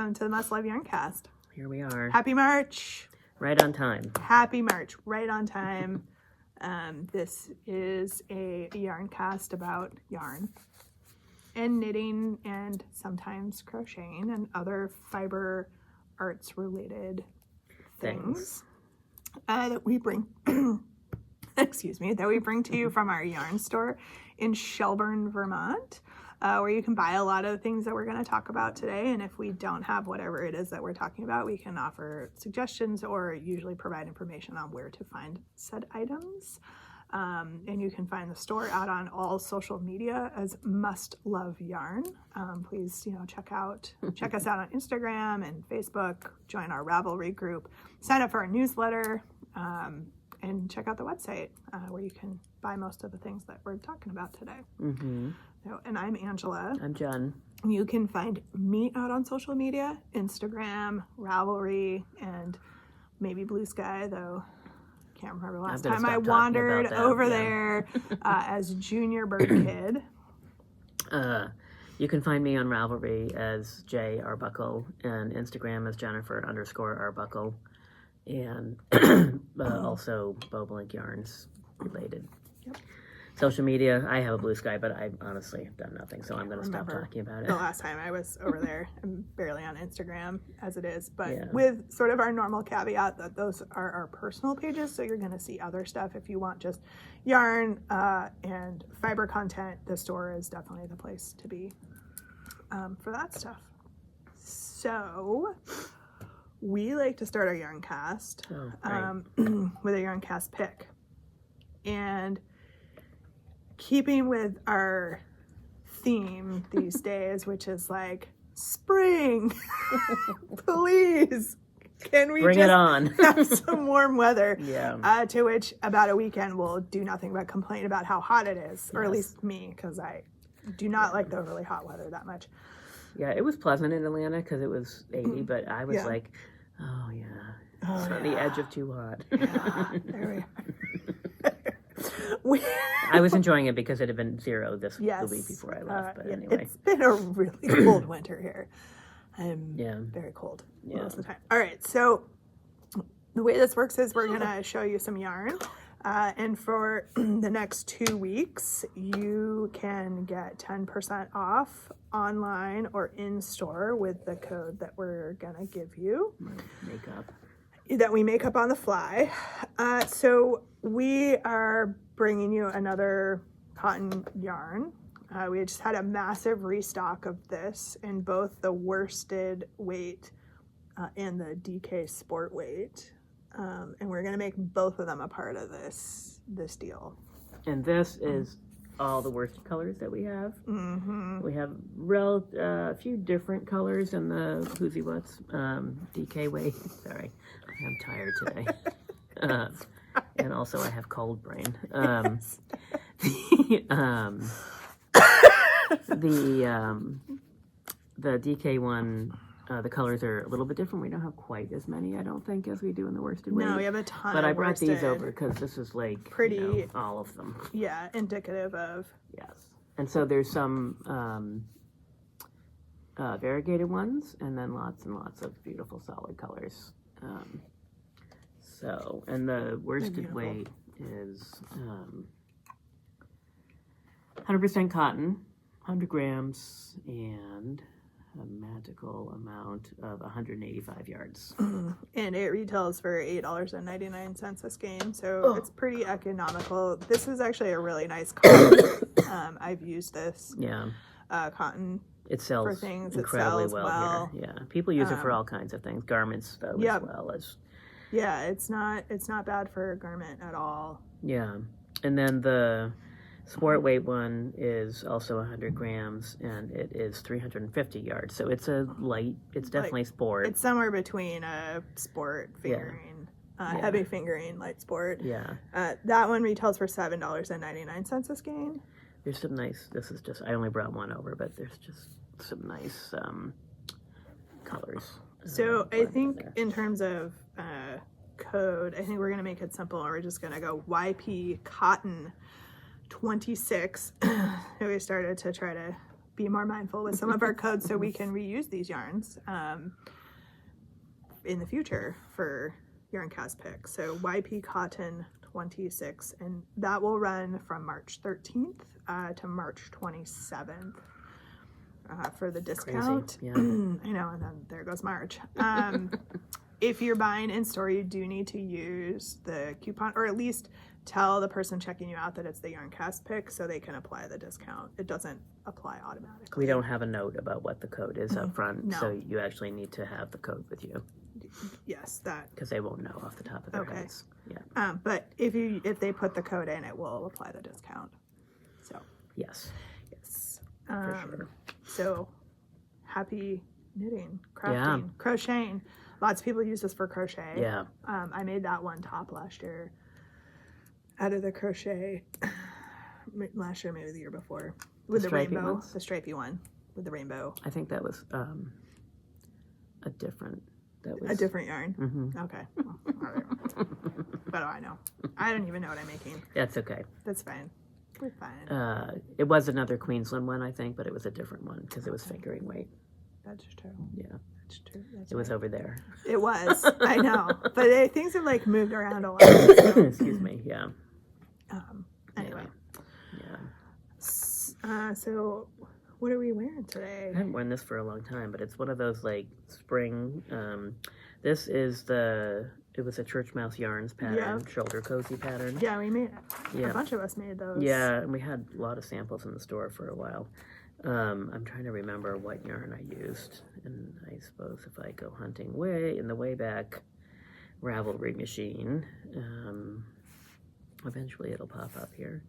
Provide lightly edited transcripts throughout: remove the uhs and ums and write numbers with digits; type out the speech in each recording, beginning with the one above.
welcome to the Must Love Yarn Cast. Here we are. Happy March. Right on time. Happy March. Right on time. This is a yarn cast about yarn and knitting and sometimes crocheting and other fiber arts related things that we bring that we bring to you from our yarn store in Shelburne, Vermont, where you can buy a lot of the things that we're going to talk about today. And if we don't have whatever it is that we're talking about, we can offer suggestions or usually provide information on where to find said items. And you can find the store out on all social media as Must Love Yarn. Please, check us out on Instagram and Facebook, join our Ravelry group, sign up for our newsletter, and check out the website where you can buy most of the things that we're talking about today. Mm-hmm. So, and I'm Angela. I'm Jen. You can find me out on social media, Instagram, Ravelry, and maybe Blue Sky, though can't remember last time I wandered over there as Junior Bird Kid. You can find me on Ravelry as J Arbuckle and Instagram as Jennifer_Arbuckle, and also Bobolink Yarns related. Yep. Social media, I have a Blue Sky, but I honestly have done nothing, so I'm going to stop talking about it. The last time I was over there, I'm barely on Instagram as it is, but with sort of our normal caveat that those are our personal pages, so you're going to see other stuff. If you want just yarn and fiber content, the store is definitely the place to be for that stuff. So we like to start our yarn cast with a yarn cast pick. And keeping with our theme these days, which is like spring, please, can we bring it on? Have some warm weather? Yeah. To which about a weekend we'll do nothing but complain about how hot it is, or at least me, because I do not like the overly hot weather that much. Yeah, it was pleasant in Atlanta because it was 80, but I was like, oh yeah, it's on the edge of too hot. Yeah, there we are. I was enjoying it because it had been 0 the week before I left. But anyway, it's been a really cold winter here. I'm very cold most of the time. All right, so the way this works is we're gonna show you some yarn, and for the next 2 weeks, you can get 10% off online or in store with the code that we're gonna give you. That we make up on the fly. So we are bringing you another cotton yarn. We just had a massive restock of this in both the worsted weight and the DK sport weight. And we're gonna make both of them a part of this deal. And this is all the worsted colors that we have. Mm-hmm. We have a few different colors in the Whoozy What's DK weight. Sorry, I am tired today. And also I have cold brain. The DK one, the colors are a little bit different. We don't have quite as many, I don't think, as we do in the worsted weight. No, we have a ton. But I brought these over because this is like pretty, all of them. Yeah, indicative of. Yes, and so there's some variegated ones, and then lots and lots of beautiful solid colors. And the worsted weight is 100% cotton, 100 grams, and a magical amount of 185 yards. And it retails for $8.99 a skein, so it's pretty economical. This is actually a really nice cotton. I've used this cotton. It sells for things. incredibly it sells well here. Yeah, people use it for all kinds of things, garments though as well as. Yeah, it's not bad for a garment at all. Yeah, and then the sport weight one is also 100 grams, and it is 350 yards. So it's it's definitely sport. It's somewhere between a sport fingering, heavy fingering, light sport. Yeah. That one retails for $7.99 a skein. There's some nice, I only brought one over, but there's just some nice colors. So I think in terms of code, I think we're going to make it simple. We're just going to go YP Cotton 26. We started to try to be more mindful with some of our codes so we can reuse these yarns in the future for yarn cast picks. So YP Cotton 26, and that will run from March 13th to March 27th for the discount. Crazy. Yeah. I know, and then there goes March. If you're buying in store, you do need to use the coupon, or at least tell the person checking you out that it's the yarn cast pick so they can apply the discount. It doesn't apply automatically. We don't have a note about what the code is up front, No. so you actually need to have the code with you Yes, that. because they won't know off the top of their heads. Yeah. But if they put the code in, it will apply the discount. So Yes. yes, For sure. So happy knitting, crafting, crocheting. Lots of people use this for crochet. Yeah. I made that one top last year out of the crochet. Last year, maybe the year before, with the stripy rainbow, ones? the stripy one with the rainbow. I think that was a different. That was A different yarn. Mhm. Okay. Well, all right. What do I know? I don't even know what I'm making. That's okay. That's fine. We're fine. It was another Queensland one, I think, but it was a different one because it was fingering weight. That's true. Yeah. That's true. That's It was over there. It was. I know. But things have like moved around a lot. So, Excuse me. Yeah. anyway. Yeah. So what are we wearing today? I haven't worn this for a long time, but it's one of those like spring. This is it was a Church Mouse Yarns pattern, shoulder cozy pattern. Yeah, we made Yeah. a bunch of us made those. Yeah, and we had a lot of samples in the store for a while. I'm trying to remember what yarn I used, and I suppose if I go hunting in the way back Ravelry machine, eventually it'll pop up here.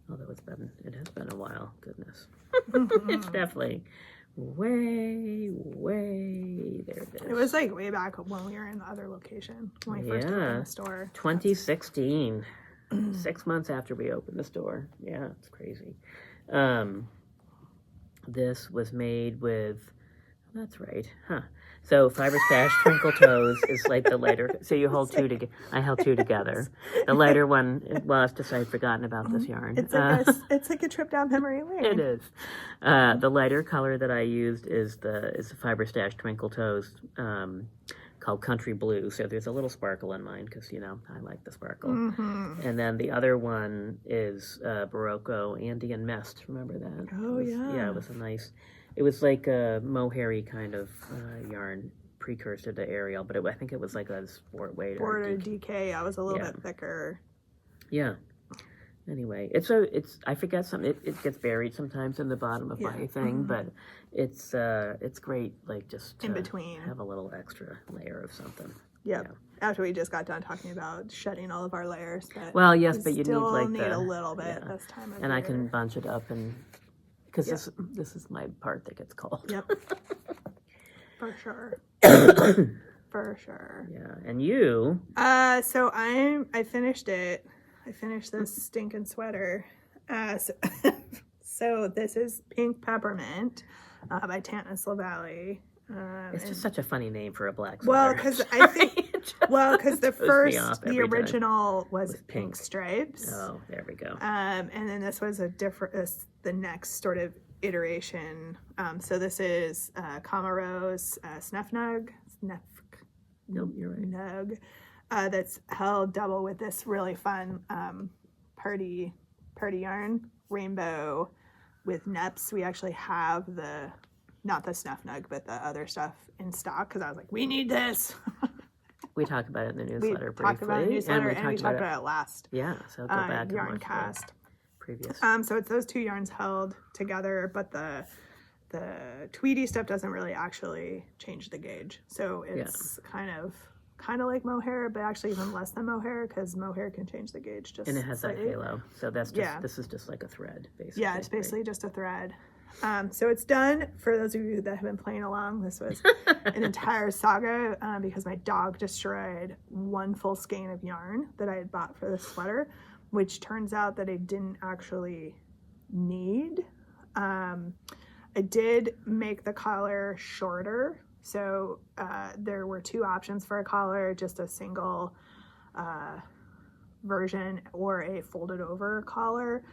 Although it has been a while. Goodness, it's definitely way there. It is. It was like way back when we were in the other location when we first opened the store. 2016, 6 months after we opened the store. Yeah, it's crazy. This was made with, that's right, huh? So Fiber Stash Twinkle Toes is like the lighter. So you hold two together. I held two together. The lighter one, well, I've just I'd forgotten about this yarn. It's like a trip down memory lane. It is. The lighter color that I used is the Fiber Stash Twinkle Toes, called Country Blue. So there's a little sparkle in mine because I like the sparkle. Mm-hmm. And then the other one is Barocco Andean Mist. Remember that? Oh, yeah. Yeah, it was a nice. It was like a mohairy kind of yarn precursor to Ariel, but I think it was like a sport weight or DK. I was a little bit thicker. Yeah. Anyway, I forget something. It gets buried sometimes in the bottom of my thing, but it's great. Like just in between, have a little extra layer of something. Yep. Yeah. After we just got done talking about shedding all of our layers, well, yes, but you still need a little bit this time of year. And I can bunch it up because this is my part that gets cold. Yep. For sure. For sure. Yeah, and you? So I finished it. I finished this stinking sweater. So this is Pink Peppermint by Tannis LaValle. It's just such a funny name for a black sweater. Well, because I think, because the original was Pink Stripes. Oh, there we go. And then this was the next sort of iteration. So this is Camaro's Snuff Nug. Nope, you're right. Nug. That's held double with this really fun party yarn, rainbow with neps. We actually have not the Snuff Nug, but the other stuff in stock because I was like, we need this. We talked about it in the newsletter briefly. Talked about it in the newsletter, and we talked about it last. Yeah, so go back and yarn watch cast. The previous. So it's those two yarns held together, but the Tweedy stuff doesn't really actually change the gauge. So it's kind of like mohair, but actually even less than mohair because mohair can change the gauge just. And it has slightly. that halo, so that's just this is just like a thread, basically. Yeah, it's basically just a thread. So it's done. For those of you that have been playing along, this was an entire saga because my dog destroyed one full skein of yarn that I had bought for this sweater, which turns out that I didn't actually need. I did make the collar shorter. So there were two options for a collar, just a single version or a folded over collar.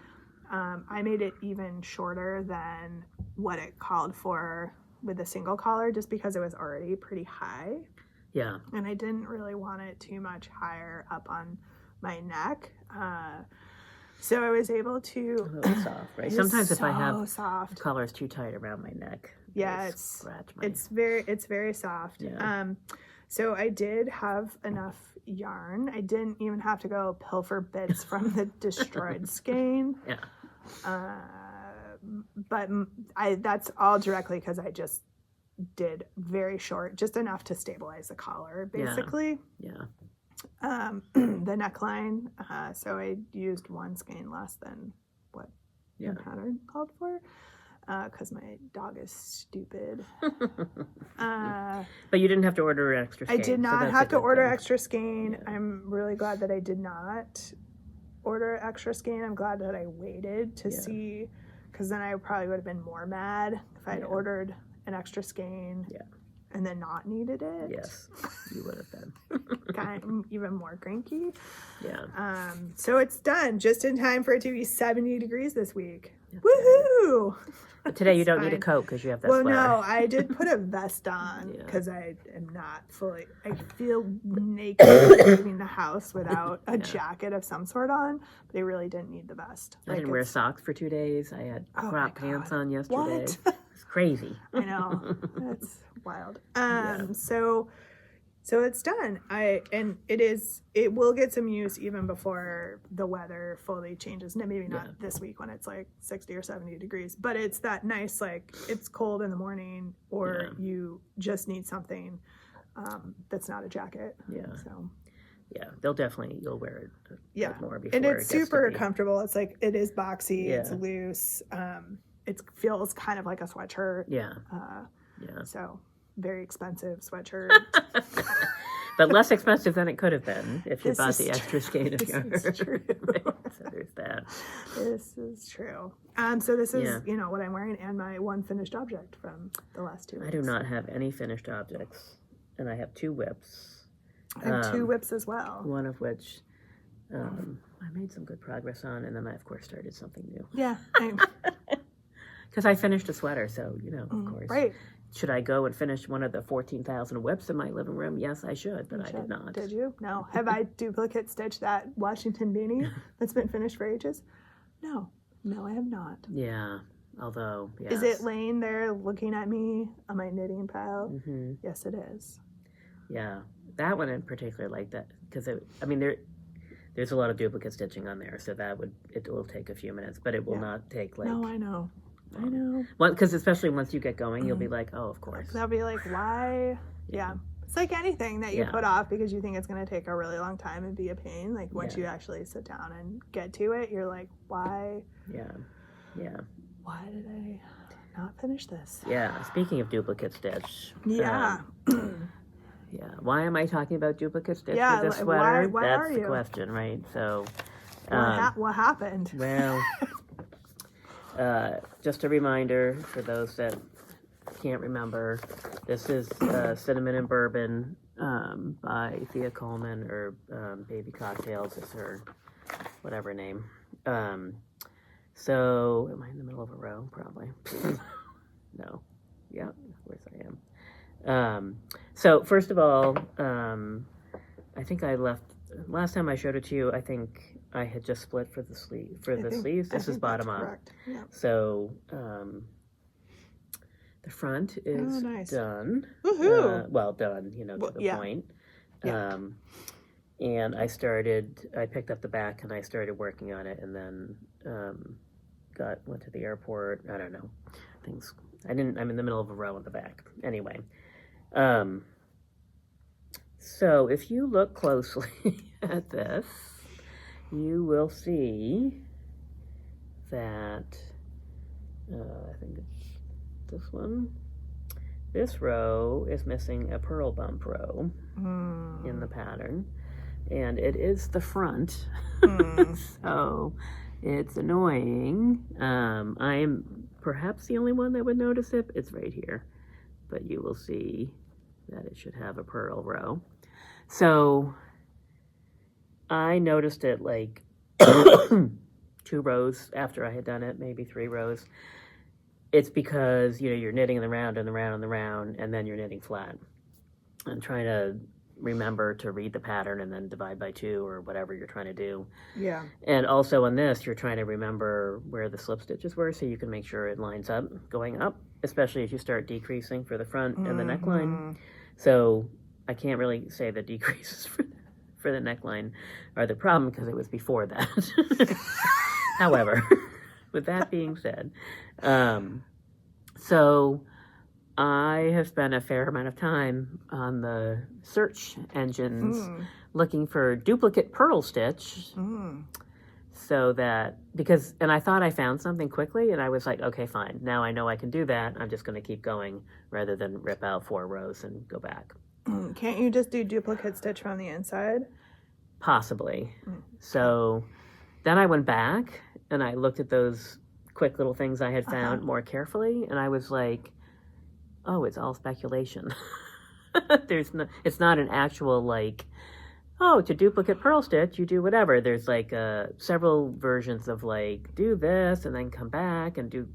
I made it even shorter than what it called for with the single collar, just because it was already pretty high. Yeah. And I didn't really want it too much higher up on my neck. So I was able to... A little soft, right? Sometimes if I have soft. the collar is too tight around my neck. Yeah, it's very soft. Yeah. So I did have enough yarn. I didn't even have to go pilfer bits from the destroyed skein. Yeah. But that's all directly because I just did very short, just enough to stabilize the collar, basically. Yeah. The neckline. So I used one skein less than what the pattern called for. Because my dog is stupid. But you didn't have to order an extra skein. I did not have to order extra skein. Yeah. I'm really glad that I did not order extra skein. I'm glad that I waited to see, because then I probably would have been more mad if I'd ordered an extra skein and then not needed it. Yes, you would have been. Kind of even more cranky. Yeah. So it's done just in time for it to be 70 degrees this week. Woohoo! But today you don't need a coat because you have that sweater. No, I did put a vest on because I am not fully... I feel naked leaving the house without a jacket of some sort on, but I really didn't need the vest. I didn't wear socks for 2 days. I had crop pants on yesterday. What? It's crazy. I know. That's wild. So it's done. It will get some use even before the weather fully changes. Maybe not this week when it's like 60 or 70 degrees, but it's that nice, like it's cold in the morning or you just need something that's not a jacket. Yeah. So yeah, you'll wear it more before. And it's it gets super comfortable. It's like, it is boxy, it's Yeah. loose. It feels kind of like a sweatshirt. Yeah. So very expensive sweatshirt. But less expensive than it could have been if you bought the extra true. skein of This yarn. is true. So there's that. This is true. So this is, what I'm wearing and my one finished object from the last 2 weeks. I do not have any finished objects, and I have 2 whips. I have 2 whips as well. One of which I made some good progress on, and then I, of course, started something new. Yeah. Because I finished a sweater, so, of course. Right. Should I go and finish one of the 14,000 whips in my living room? Yes, I should, but I did not. Did you? No. Have I duplicate stitched that Washington beanie that's been finished for ages? No. No, I have not. Yeah, although, yes. Is it laying there looking at me on my knitting pile? Mm-hmm. Yes, it is. Yeah, that one in particular, like that, because there's a lot of duplicate stitching on there, so it will take a few minutes, but it will not take like. No, I know. I know. Well, because especially once you get going, you'll be like, oh, of course. They'll be like, why? Yeah. It's like anything that you put off because you think it's going to take a really long time and be a pain. Like once you actually sit down and get to it, you're like, why? Yeah. Yeah. Why did I not finish this? Yeah. Speaking of duplicate stitch. Yeah. Yeah. Why am I talking about duplicate stitch Yeah, with this sweater? why That's are the you? question, right? So. What happened? Well. Just a reminder for those that can't remember, this is Cinnamon and Bourbon by Thea Coleman, or Baby Cocktails is her whatever name. So, am I in the middle of a row? Probably. No. Yeah, of course I am. So, first of all, I think I left, last time I showed it to you, I think I had just split for the sleeves. This is bottom up. Yeah. So the front is done. Woohoo! Well done, to the point. Yeah. And I picked up the back and I started working on it, and then went to the airport. I don't know. I'm in the middle of a row in the back. Anyway. So if you look closely at this, you will see that, I think it's this one. This row is missing a purl bump row in the pattern, and it is the front, so it's annoying. I am perhaps the only one that would notice it. It's right here, but you will see that it should have a purl row. So I noticed it like 2 rows after I had done it, maybe 3 rows. it's because, you're knitting the round and the round and the round, and then you're knitting flat. And trying to remember to read the pattern and then divide by 2 or whatever you're trying to do. Yeah. And also on this, you're trying to remember where the slip stitches were so you can make sure it lines up going up, especially if you start decreasing for the front and the neckline. So I can't really say the decreases for the neckline are the problem because it was before that. However, with that being said, so I have spent a fair amount of time on the search engines looking for duplicate purl stitch. So that, and I thought I found something quickly, and I was like, okay, fine. Now I know I can do that. I'm just going to keep going rather than rip out 4 rows and go back. Can't you just do duplicate stitch from the inside? Possibly. So then I went back, and I looked at those quick little things I had found more carefully, and I was like, oh, it's all speculation. It's not an actual, like, oh, to duplicate purl stitch, you do whatever. There's, like, several versions of, like, do this and then come back and do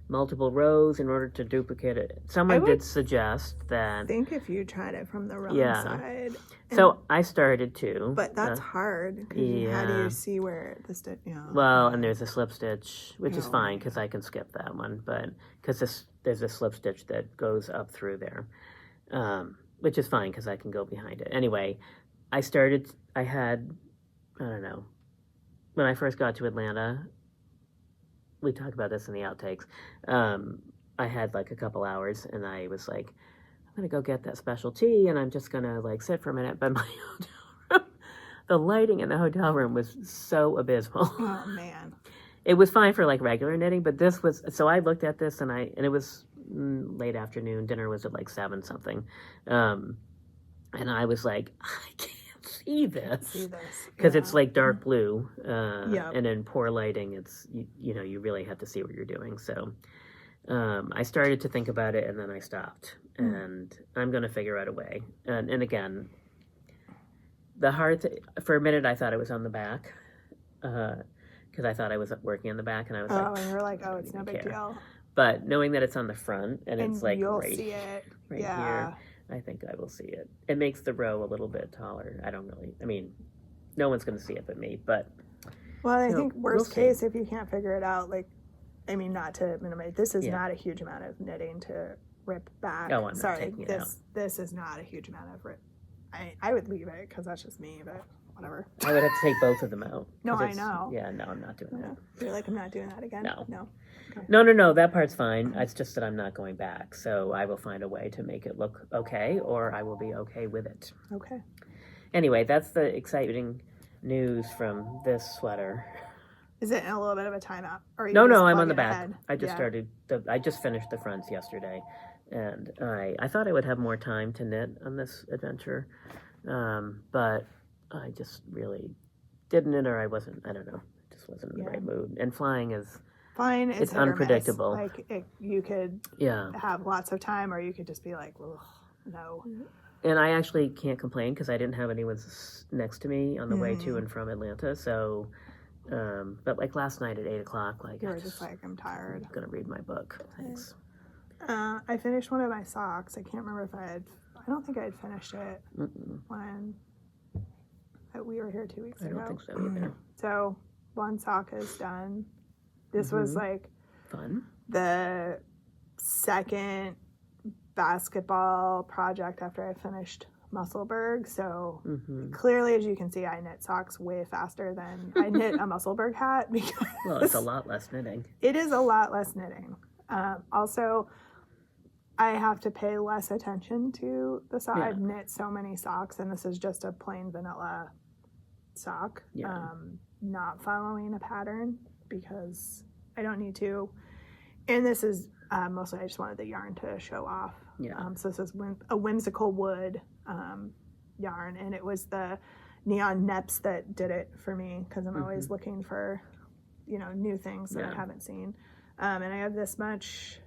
multiple rows in order to duplicate it. Someone did suggest that. I think if you tried it from the wrong side. So I started to. But that's hard. Because how do you see where the stitch, Well, and there's a slip stitch, which is fine because I can skip that one. But because there's a slip stitch that goes up through there, which is fine because I can go behind it. Anyway, I had, I don't know, when I first got to Atlanta, we talked about this in the outtakes, I had like a couple hours and I was like, I'm going to go get that special tea and I'm just going to like sit for a minute. But my hotel room, the lighting in the hotel room was so abysmal. Oh, man. It was fine for like regular knitting, but this was, so I looked at this and it was late afternoon. Dinner was at like 7 something. And I was like, I can't see this because it's like dark blue and in poor lighting it's you really have to see what you're doing. So I started to think about it and then I stopped and I'm going to figure out a way. And again, the hard for a minute I thought it was on the back because I thought I was working on the back and I was like, and you're like, oh, it's no big deal. But knowing that it's on the front and it's like you'll see it here, I think I will see it. It makes the row a little bit taller. No one's going to see it but me, but. Well, I think worst case, if you can't figure it out, not to minimize, this is not a huge amount of knitting to rip back. Oh, I'm not taking it out. This is not a huge amount of rip. I would leave it because that's just me, but whatever. I would have to take both of them out. No, I know. Yeah, no, I'm not doing that. You're like, I'm not doing that again? No. Okay. No, that part's fine. It's just that I'm not going back. So I will find a way to make it look okay, or I will be okay with it. Okay. Anyway, that's the exciting news from this sweater. Is it in a little bit of a timeout? No, I'm on the back. I just finished the fronts yesterday. And I thought I would have more time to knit on this adventure. But I just really didn't, or I don't know. I just wasn't in the right mood. And flying is it's unpredictable. You could have lots of time, or you could just be like, ugh, no. And I actually can't complain because I didn't have anyone next to me on the way to and from Atlanta. So, but like last night at 8 o'clock, you were just like, I'm tired. I'm gonna read my book. Thanks. I finished one of my socks. I can't remember if I don't think I had finished it when we were here 2 weeks ago. I don't think so either. So one sock is done. This was like fun. The second basketball project after I finished Musselburgh. So clearly, as you can see, I knit socks way faster than I knit a Musselburgh hat because it's a lot less knitting. It is a lot less knitting. Also, I have to pay less attention to the sock. I've knit so many socks, and this is just a plain vanilla sock. Not following a pattern because I don't need to. And this is mostly I just wanted the yarn to show off. So this is a whimsical wood yarn, and it was the Neon Neps that did it for me because I'm always looking for new things that I haven't seen. And I have this much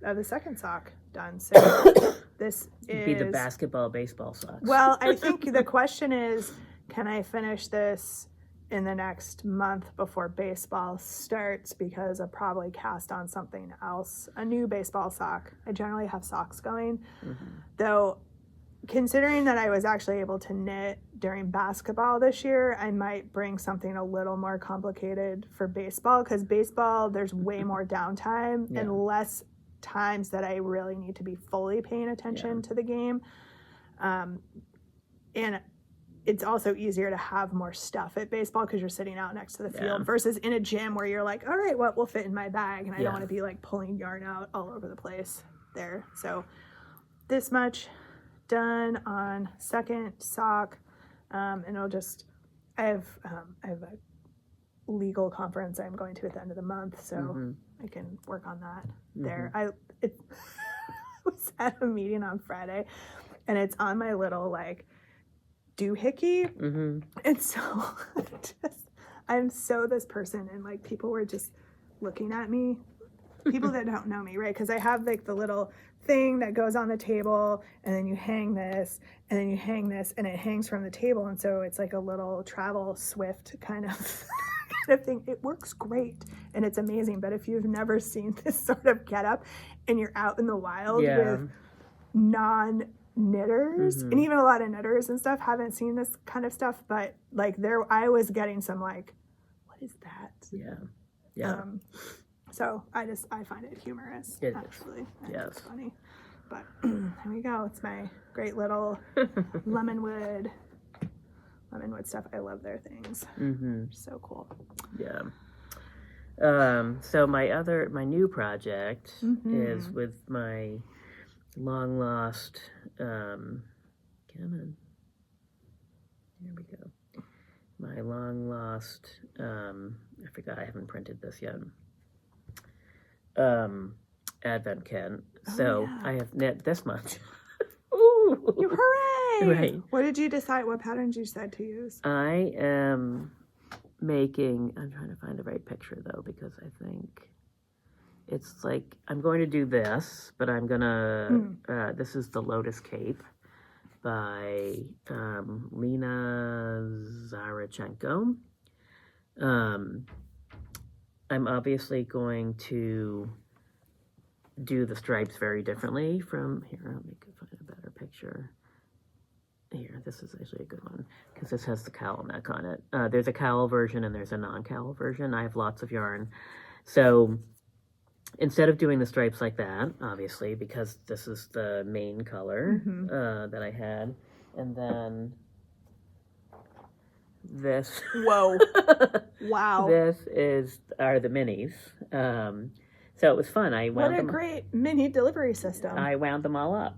of the second sock done. So this is be the basketball baseball socks. Well, I think the question is, can I finish this in the next month before baseball starts because I'll probably cast on something else, a new baseball sock. I generally have socks going, though. Considering that I was actually able to knit during basketball this year, I might bring something a little more complicated for baseball, because baseball, there's way more downtime and less times that I really need to be fully paying attention to the game. And it's also easier to have more stuff at baseball because you're sitting out next to the field versus in a gym where you're like, all right, what will fit in my bag? And I don't want to be like pulling yarn out all over the place there. So this much done on second sock, and it'll just, I have a legal conference I'm going to at the end of the month, so I can work on that there. I was at a meeting on Friday, and it's on my little like doohickey, and so I'm so this person, and like people were just looking at me, people that don't know me, right? Because I have like the little thing that goes on the table, and then you hang this, and then you hang this, and it hangs from the table, and so it's like a little travel swift kind of thing. It works great and it's amazing, but if you've never seen this sort of getup and you're out in the wild with non-knitters, and even a lot of knitters and stuff haven't seen this kind of stuff, but like I was getting some like, what is that? So I find it humorous, actually. It's funny. But there we go. It's my great little lemonwood stuff. I love their things. So cool. Yeah. So my new project is with my long lost, come on. Here we go. My long lost, I forgot I haven't printed this yet. Advent kit. I have knit this much. Ooh. You hooray! Right. What did you decide? What patterns you decide to use? I am making, I'm trying to find the right picture though, because I think it's like, I'm going to do this, but I'm gonna, this is the Lotus Cape by Lena Zarachenko. I'm obviously going to do the stripes very differently from here. Let me find a better picture. Here, this is actually a good one because this has the cowl neck on it. There's a cowl version and there's a non-cowl version. I have lots of yarn. So instead of doing the stripes like that, obviously, because this is the main color that I had, and then this. Whoa. Wow. This are the minis. So it was fun. What a great mini delivery system. I wound them all up.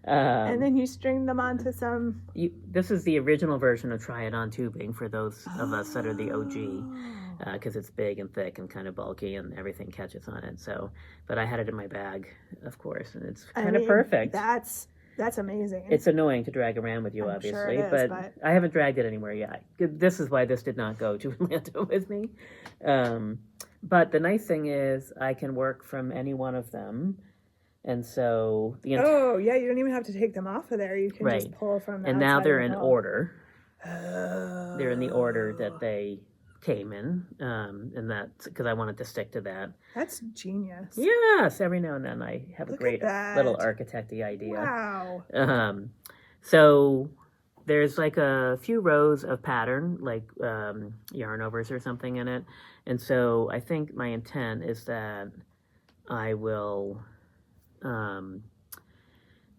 And then you string them onto some... This is the original version of Try It On tubing for those of us that are the OG, because it's big and thick and kind of bulky and everything catches on it. So, but I had it in my bag, of course, and it's kind of perfect. That's amazing. It's annoying to drag around with you, I'm obviously, sure it is, but I haven't dragged it anywhere yet. This is why this did not go to Atlanta with me. But the nice thing is I can work from any one of them. And so you don't even have to take them off of there. You can just pull from the And now they're in the order. They're in the order that they came in. And that's because I wanted to stick to that. That's genius. Yes, every now and then I have a great little architect-y idea. Wow. So there's like a few rows of pattern, like yarn overs or something in it. And so I think my intent is that I will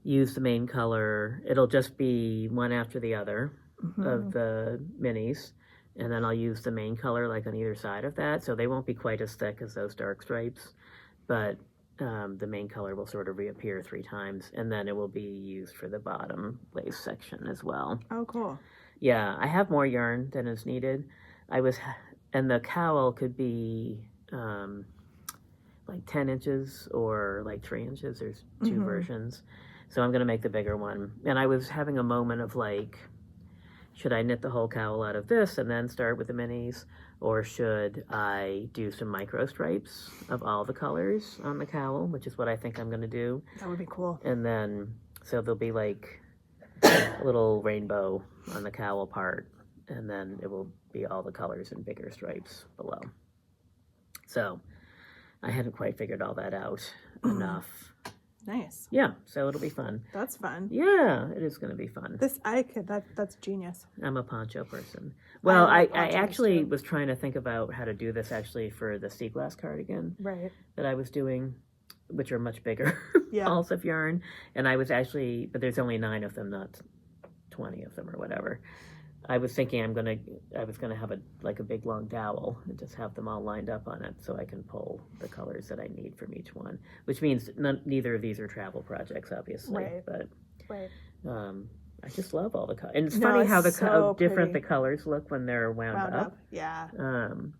use the main color. It'll just be one after the other of the minis. And then I'll use the main color like on either side of that. So they won't be quite as thick as those dark stripes. But the main color will sort of reappear 3 times. And then it will be used for the bottom lace section as well. Oh, cool. Yeah, I have more yarn than is needed. And the cowl could be like 10 inches or like 3 inches. There's 2 versions. So I'm going to make the bigger one. And I was having a moment of like, should I knit the whole cowl out of this and then start with the minis? Or should I do some micro stripes of all the colors on the cowl, which is what I think I'm going to do. That would be cool. And then, so there'll be like a little rainbow on the cowl part. And then it will be all the colors in bigger stripes below. So I hadn't quite figured all that out enough. Nice. Yeah, so it'll be fun. That's fun. Yeah, it is going to be fun. That's genius. I'm a poncho person. Well, I ponchos actually too. was trying to think about how to do this actually for the sea glass cardigan Right. that I was doing, which are much bigger Yeah. balls of yarn. And I was actually, but there's only 9 of them, not 20 of them or whatever. I was thinking I was gonna have a big long dowel and just have them all lined up on it so I can pull the colors that I need from each one. Which means neither of these are travel projects, obviously. Right. But Right. I just love all the colors. And it's No, funny it's how so different pretty. the colors look when they're wound up. Yeah. And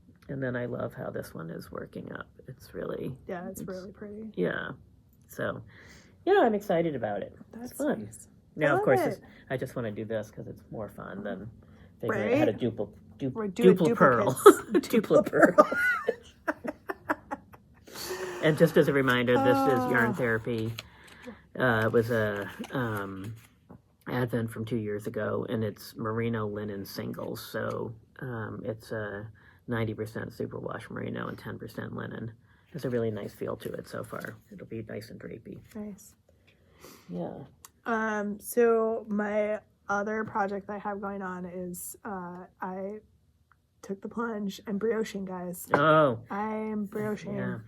then I love how this one is working up. It's really, Yeah, it's really pretty. yeah. So, yeah, I'm excited about it. That's It's fun. nice. Now, of love course, it. I just want to do this because it's more fun than figuring out how to Right? duple We're pearl. duplicates. Duple pearl. And just as a reminder, this is Yarn Therapy. It was a advent from 2 years ago, and it's merino linen singles. So it's a 90% superwash merino and 10% linen. There's a really nice feel to it so far. It'll be nice and drapey. Nice. Yeah. So my other project that I have going on is I took the plunge and brioching, guys. Oh. I'm brioching. Yeah.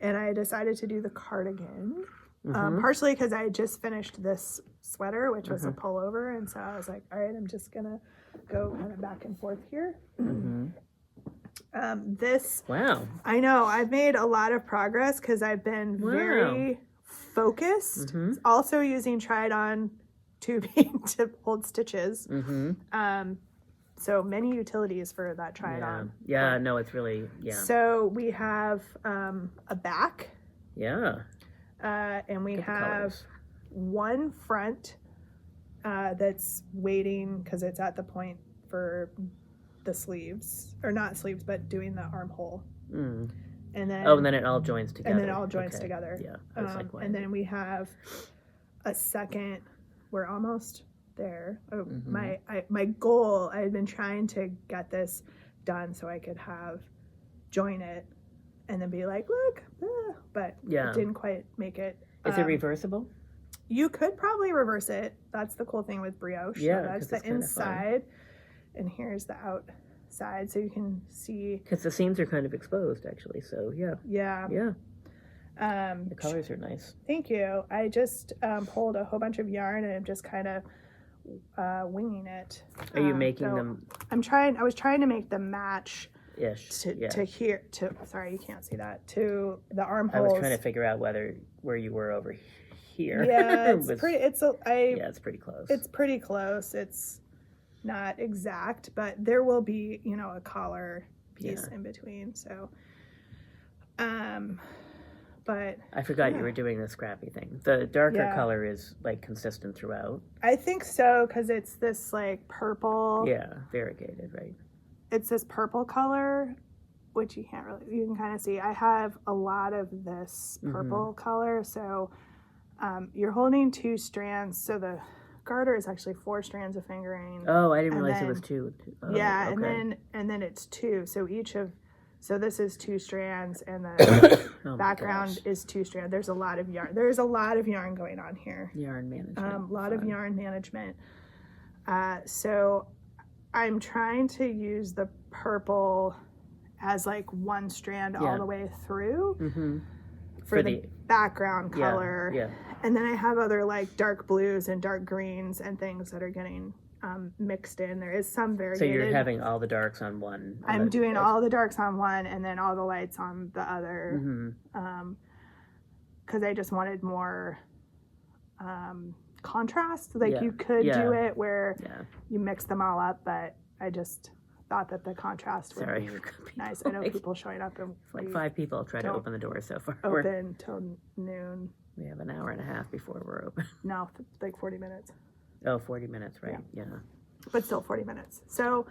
And I decided to do the cardigan. Mhm. Partially because I just finished this sweater, which was a pullover. And so I was like, all right, I'm just going to go kind of back and forth here. This, Wow. I know, I've made a lot of progress because I've been Wow. very focused. Also using tried-on tubing to hold stitches. So many utilities for that try-it-on. Yeah, no, it's really, yeah. So we have a back. Yeah. And we Get the have colors. one front that's waiting because it's at the point for the sleeves, or not sleeves, but doing the armhole. Mm. And then Oh, and then it all joins together. and then it all joins Okay. together. Yeah. I was like, why And is it- then we have a second. We're almost there. Oh, my goal. I had been trying to get this done so I could join it, and then be like, look, but Yeah. it didn't quite make it. Is it reversible? You could probably reverse it. That's the cool thing with brioche. Yeah, So that's 'cause the it's kinda fun. inside, and here's the outside, so you can see. Because the seams are kind of exposed, actually. So, yeah. Yeah. Yeah. The colors are nice. Thank you. I just pulled a whole bunch of yarn and I'm just kind of winging it. Are you making so them I was trying to make them match ish? to here. Sorry, you can't see that. To the I armholes. was trying to figure out where you were over here. Yeah, it's Was- pretty. Yeah, it's pretty close. It's pretty close. It's not exact, but there will be, a collar piece in between. So, but I forgot you yeah. were doing the scrappy thing. The darker Yeah. color is like consistent throughout. I think so because it's this like purple. Yeah, variegated, right? It's this purple color, which you can kind of see. I have a lot of this purple color, so you're holding 2 strands. So the garter is actually 4 strands of fingering. Oh, I didn't And realize it was then- 2. Oh, Yeah, okay. and then it's 2. So this is 2 strands, and the Oh my background gosh. is 2 strands. There's a lot of yarn. There's a lot of yarn going on here. Yarn management. A lot of Fun. yarn management. So I'm trying to use the purple as like 1 strand all Yeah. the way through for For the background yeah, color. Yeah. And then I have other like dark blues and dark greens and things that are getting mixed in. There is some So variegated. you're having all the darks on one. I'm doing all the darks on one and then all the lights on the other. Because I just wanted more contrast. Like Yeah, you could yeah. do it where Yeah. you mix them all up, but I just thought that the contrast would Sorry. be nice. I know people showing up and Like we 5 people try to don't open the door so far. open till noon. We have an hour and a half before we're open. No, like 40 minutes. Oh, 40 minutes, right? Yeah. But still 40 minutes. So,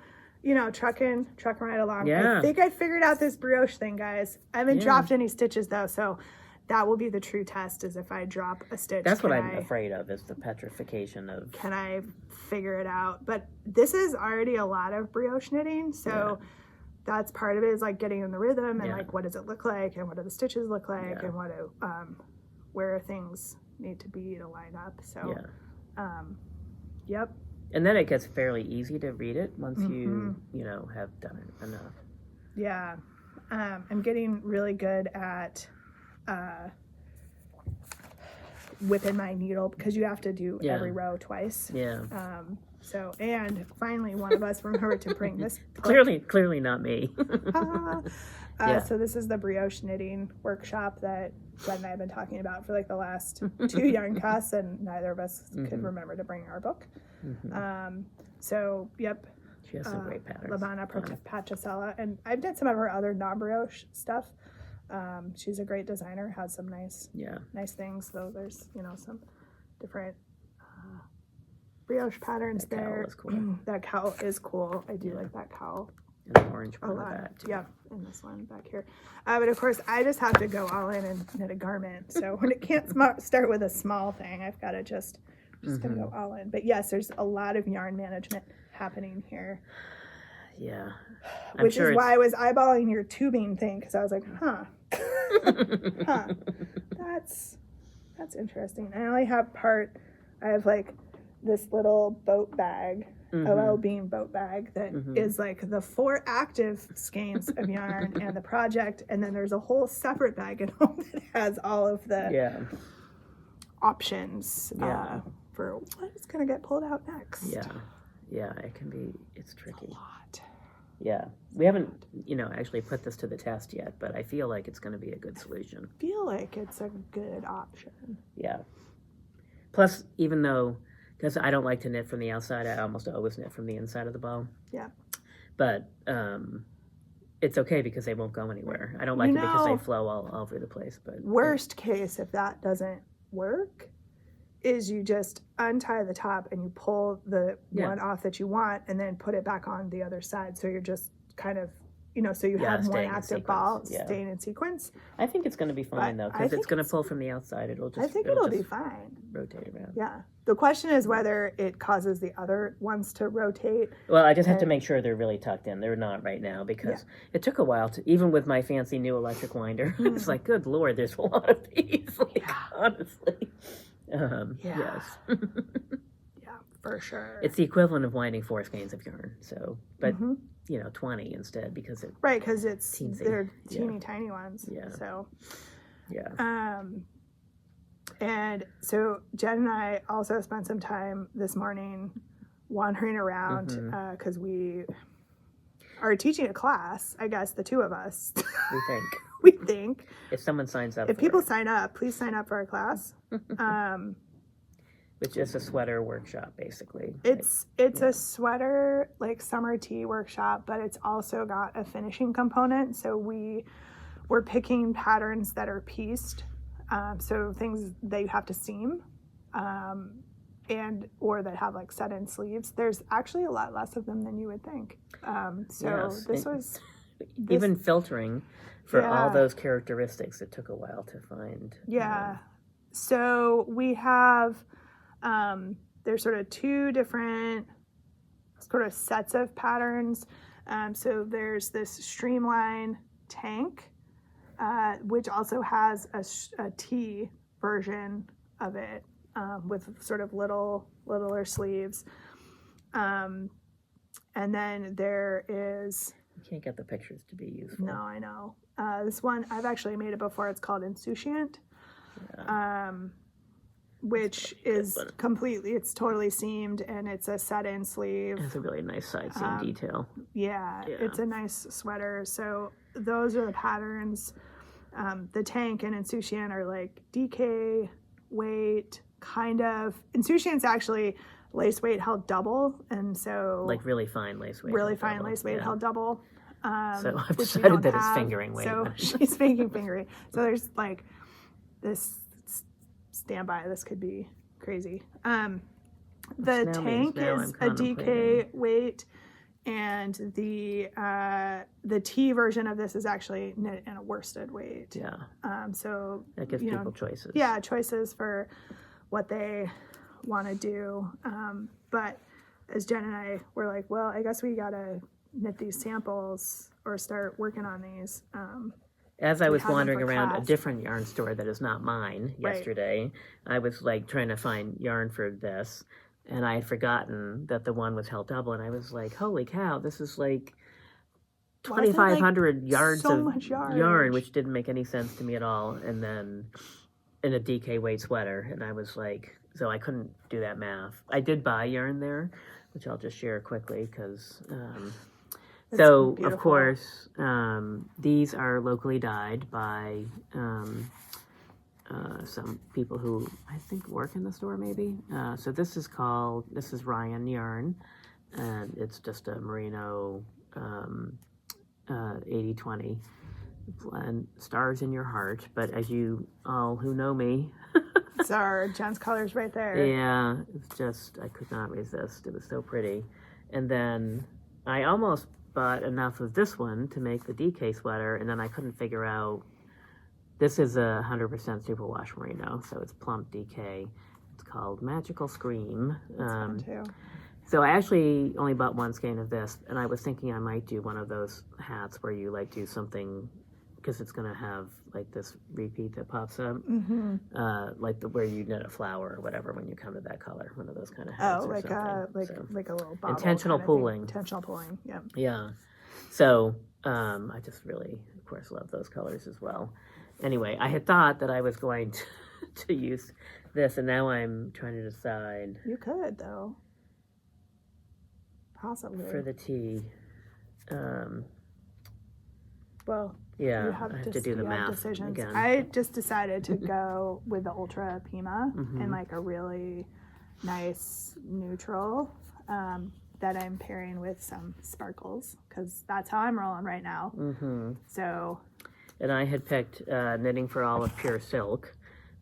trucking right along. Yeah. I think I figured out this brioche thing, guys. I haven't Yeah. dropped any stitches though, so that will be the true test, is if I drop a stitch. That's what I'm afraid of, is the petrification of... Can I figure it out? But this is already a lot of brioche knitting, so that's part of it, is like getting in the rhythm and like what does it look like and what do the stitches look like and what do where things need to be to line up. So yep. And then it gets fairly easy to read it once you know, have done it enough. Yeah. I'm getting really good at whipping my needle, because you have to do every row twice. Yeah. So, and finally one of us remembered to bring this. Clearly not me. So this is the brioche knitting workshop that Jen and I have been talking about for like the last 2 yarn casts, and neither of us could remember to bring our book. So, yep. She has some great patterns. Lavana Patricella, and I've done some of her other non-brioche stuff. She's a great designer, has some nice things, though there's, you know, some different brioche patterns that there. Cowl is cool. That cowl is cool. I do like that cowl. And the orange one on the back, too. Yeah, and this one back here. But of course, I just have to go all in and knit a garment. So when it can't start with a small thing, I've got to just gonna go all in. But yes, there's a lot of yarn management happening here. Yeah. Which is why I was eyeballing your tubing thing, because I was like, that's interesting. I only have I have like this little boat bag, OL beam boat bag, that is like the 4 active skeins of yarn and the project, and then there's a whole separate bag at home that has all of the options for what is going to get pulled out next. Yeah, it's tricky. A lot. Yeah, we haven't, you know, actually put this to the test yet, but I feel like it's going to be a good solution. I feel like it's a good option. Yeah. Plus, even though, because I don't like to knit from the outside, I almost always knit from the inside of the ball. Yeah. But it's okay because they won't go anywhere. I don't like it because they flow all over the place. But worst case, if that doesn't work, is you just untie the top and you pull the one off that you want and then put it back on the other side. So you're just kind of, you know, so you have one active ball staying in sequence. I think it's going to be fine, though, because it's going to pull from the outside. I think it'll be fine. Rotate around. Yeah. The question is whether it causes the other ones to rotate. Well, I just have to make sure they're really tucked in. They're not right now, because it took a while to, even with my fancy new electric winder, it's like, good Lord, there's a lot of these, honestly. Yes. Yeah, for sure. It's the equivalent of winding 4 skeins of yarn. So, but you know, 20 instead, because because they're teeny tiny ones. Yeah. So. Yeah. And so Jen and I also spent some time this morning wandering around because we are teaching a class. I guess the 2 of us. We think. If someone signs up. If people sign up, please sign up for our class. Which is a sweater workshop, basically. It's a sweater, like summer tea workshop, but it's also got a finishing component. So we're picking patterns that are pieced. So things they have to seam, or that have like set-in sleeves. There's actually a lot less of them than you would think. Even filtering for all those characteristics, it took a while to find. Yeah. So we have, there's sort of 2 different sort of sets of patterns. So there's this streamline tank, which also has a T version of it, with sort of littler sleeves. And then there is... You can't get the pictures to be useful. No, I know. This one, I've actually made it before. It's called Insouciant, which is it's totally seamed, and it's a set-in sleeve. It's a really nice side seam detail. Yeah, it's a nice sweater. So those are the patterns. The tank and Insouciant are like DK weight, kind of. Insouciant's actually lace weight held double, and so like really fine lace weight. Really fine lace weight held double. So I've decided that it's fingering weight. So she's making fingering. So there's like this standby. This could be crazy. The tank is a DK weight, And the tea version of this is actually knit in a worsted weight. Yeah. So That gives people choices. Yeah, choices for what they want to do. But as Jen and I were like, well, I guess we gotta knit these samples or start working on these. As I was have them wandering for around a class. different yarn store that is not mine Right. yesterday, I was like trying to find yarn for this, and I had forgotten that the one was held double, and I was like, holy cow, this is like Why is it, 2,500 yards so of much yarn, yardage? which didn't make any sense to me at all, and then in a DK weight sweater, and I was like, so I couldn't do that math. I did buy yarn there, which I'll just share quickly, because... So, beautiful. of course, these are locally dyed by some people who I think work in the store, maybe. So this is Ryan yarn, and it's just a merino 80-20 blend, stars in your heart. But as you all who know me, It's our Jen's colors right there. yeah, it's just, I could not resist. It was so pretty. And then I almost bought enough of this one to make the DK sweater, and then I couldn't figure out. This is a 100% superwash merino, so it's plump DK. It's called Magical Scream. That's fun too. So I actually only bought one skein of this, and I was thinking I might do one of those hats where you like do something, because it's going to have like this repeat that pops up, like where you knit a flower or whatever when you come to that color, one of those kind of hats. Oh, or like something. like a little bobble Intentional kind of thing. pooling. Intentional pooling. Yeah. Yeah. So I just really, of course, love those colors as well. Anyway, I had thought that I was going to use this, and now I'm trying to decide. You could though. Possibly. For the tea. Well, yeah, you have I have to do the math decisions. again. I just decided to go with the Ultra Pima and like a really nice neutral that I'm pairing with some sparkles, because that's how I'm rolling right now. So. And I had picked Knitting for All of Pure Silk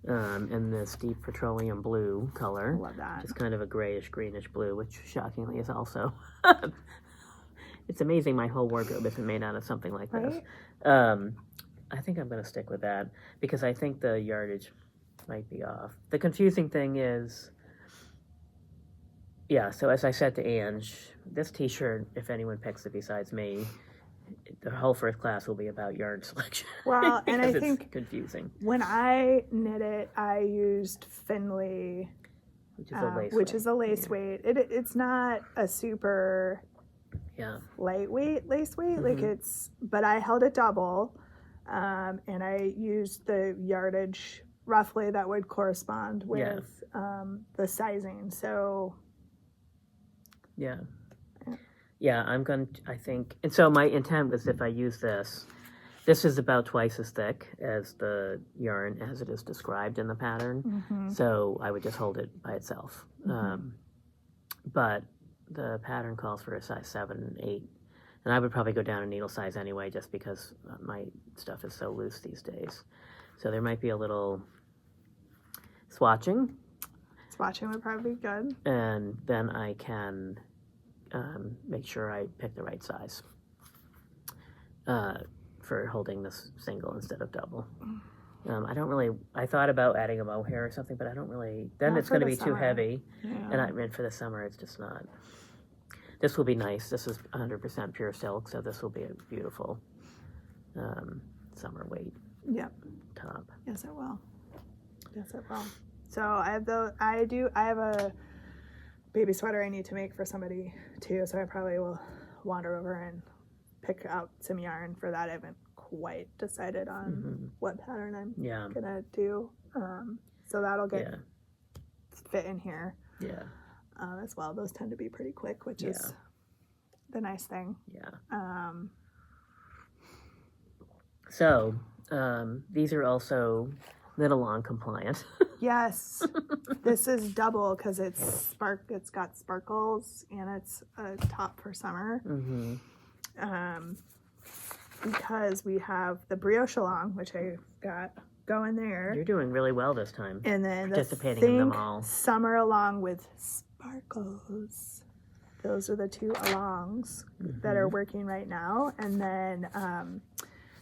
in this deep petroleum blue color. I love that. Just kind of a grayish greenish blue, which shockingly is also. It's amazing my whole wardrobe isn't made out of something like this. I think I'm going to stick with that because I think the yardage might be off. The confusing thing is, yeah, so as I said to Ange, this t-shirt, if anyone picks it besides me, the whole first class will be about yarn selection. Well, and I think it's confusing. When I knit it, I used Finley, which is a lace weight. It's not a super lightweight lace weight, like but I held it double, and I used the yardage roughly that would correspond with the sizing. So yeah, I think, and so my intent was if I use this is about twice as thick as the yarn as it is described in the pattern, so I would just hold it by itself. But the pattern calls for a size 7 and 8, and I would probably go down a needle size anyway just because my stuff is so loose these days. So there might be a little swatching. Swatching would probably be good. And then I can make sure I pick the right size for holding this single instead of double. I thought about adding a mohair or something, but I don't really, then Not it's for going to the be too summer. heavy. Yeah. And I mean, for the summer, it's just not. This will be nice. This is 100% pure silk, so this will be a beautiful summer weight top. Yes, it will. Yes, it will. So I have a baby sweater I need to make for somebody too, so I probably will wander over and pick out some yarn for that. I haven't quite decided on what pattern I'm gonna do. So that'll get fit in here. Yeah. As well. Those tend to be pretty quick, which is the nice thing. Yeah. So these are also knit along compliant. Yes, this is double because it's got sparkles and it's a top for summer. Because we have the Brioche along, which I got going there. You're doing really well this time. And then participating in them all. Summer along with sparkles. those are the two alongs that are working right now. And then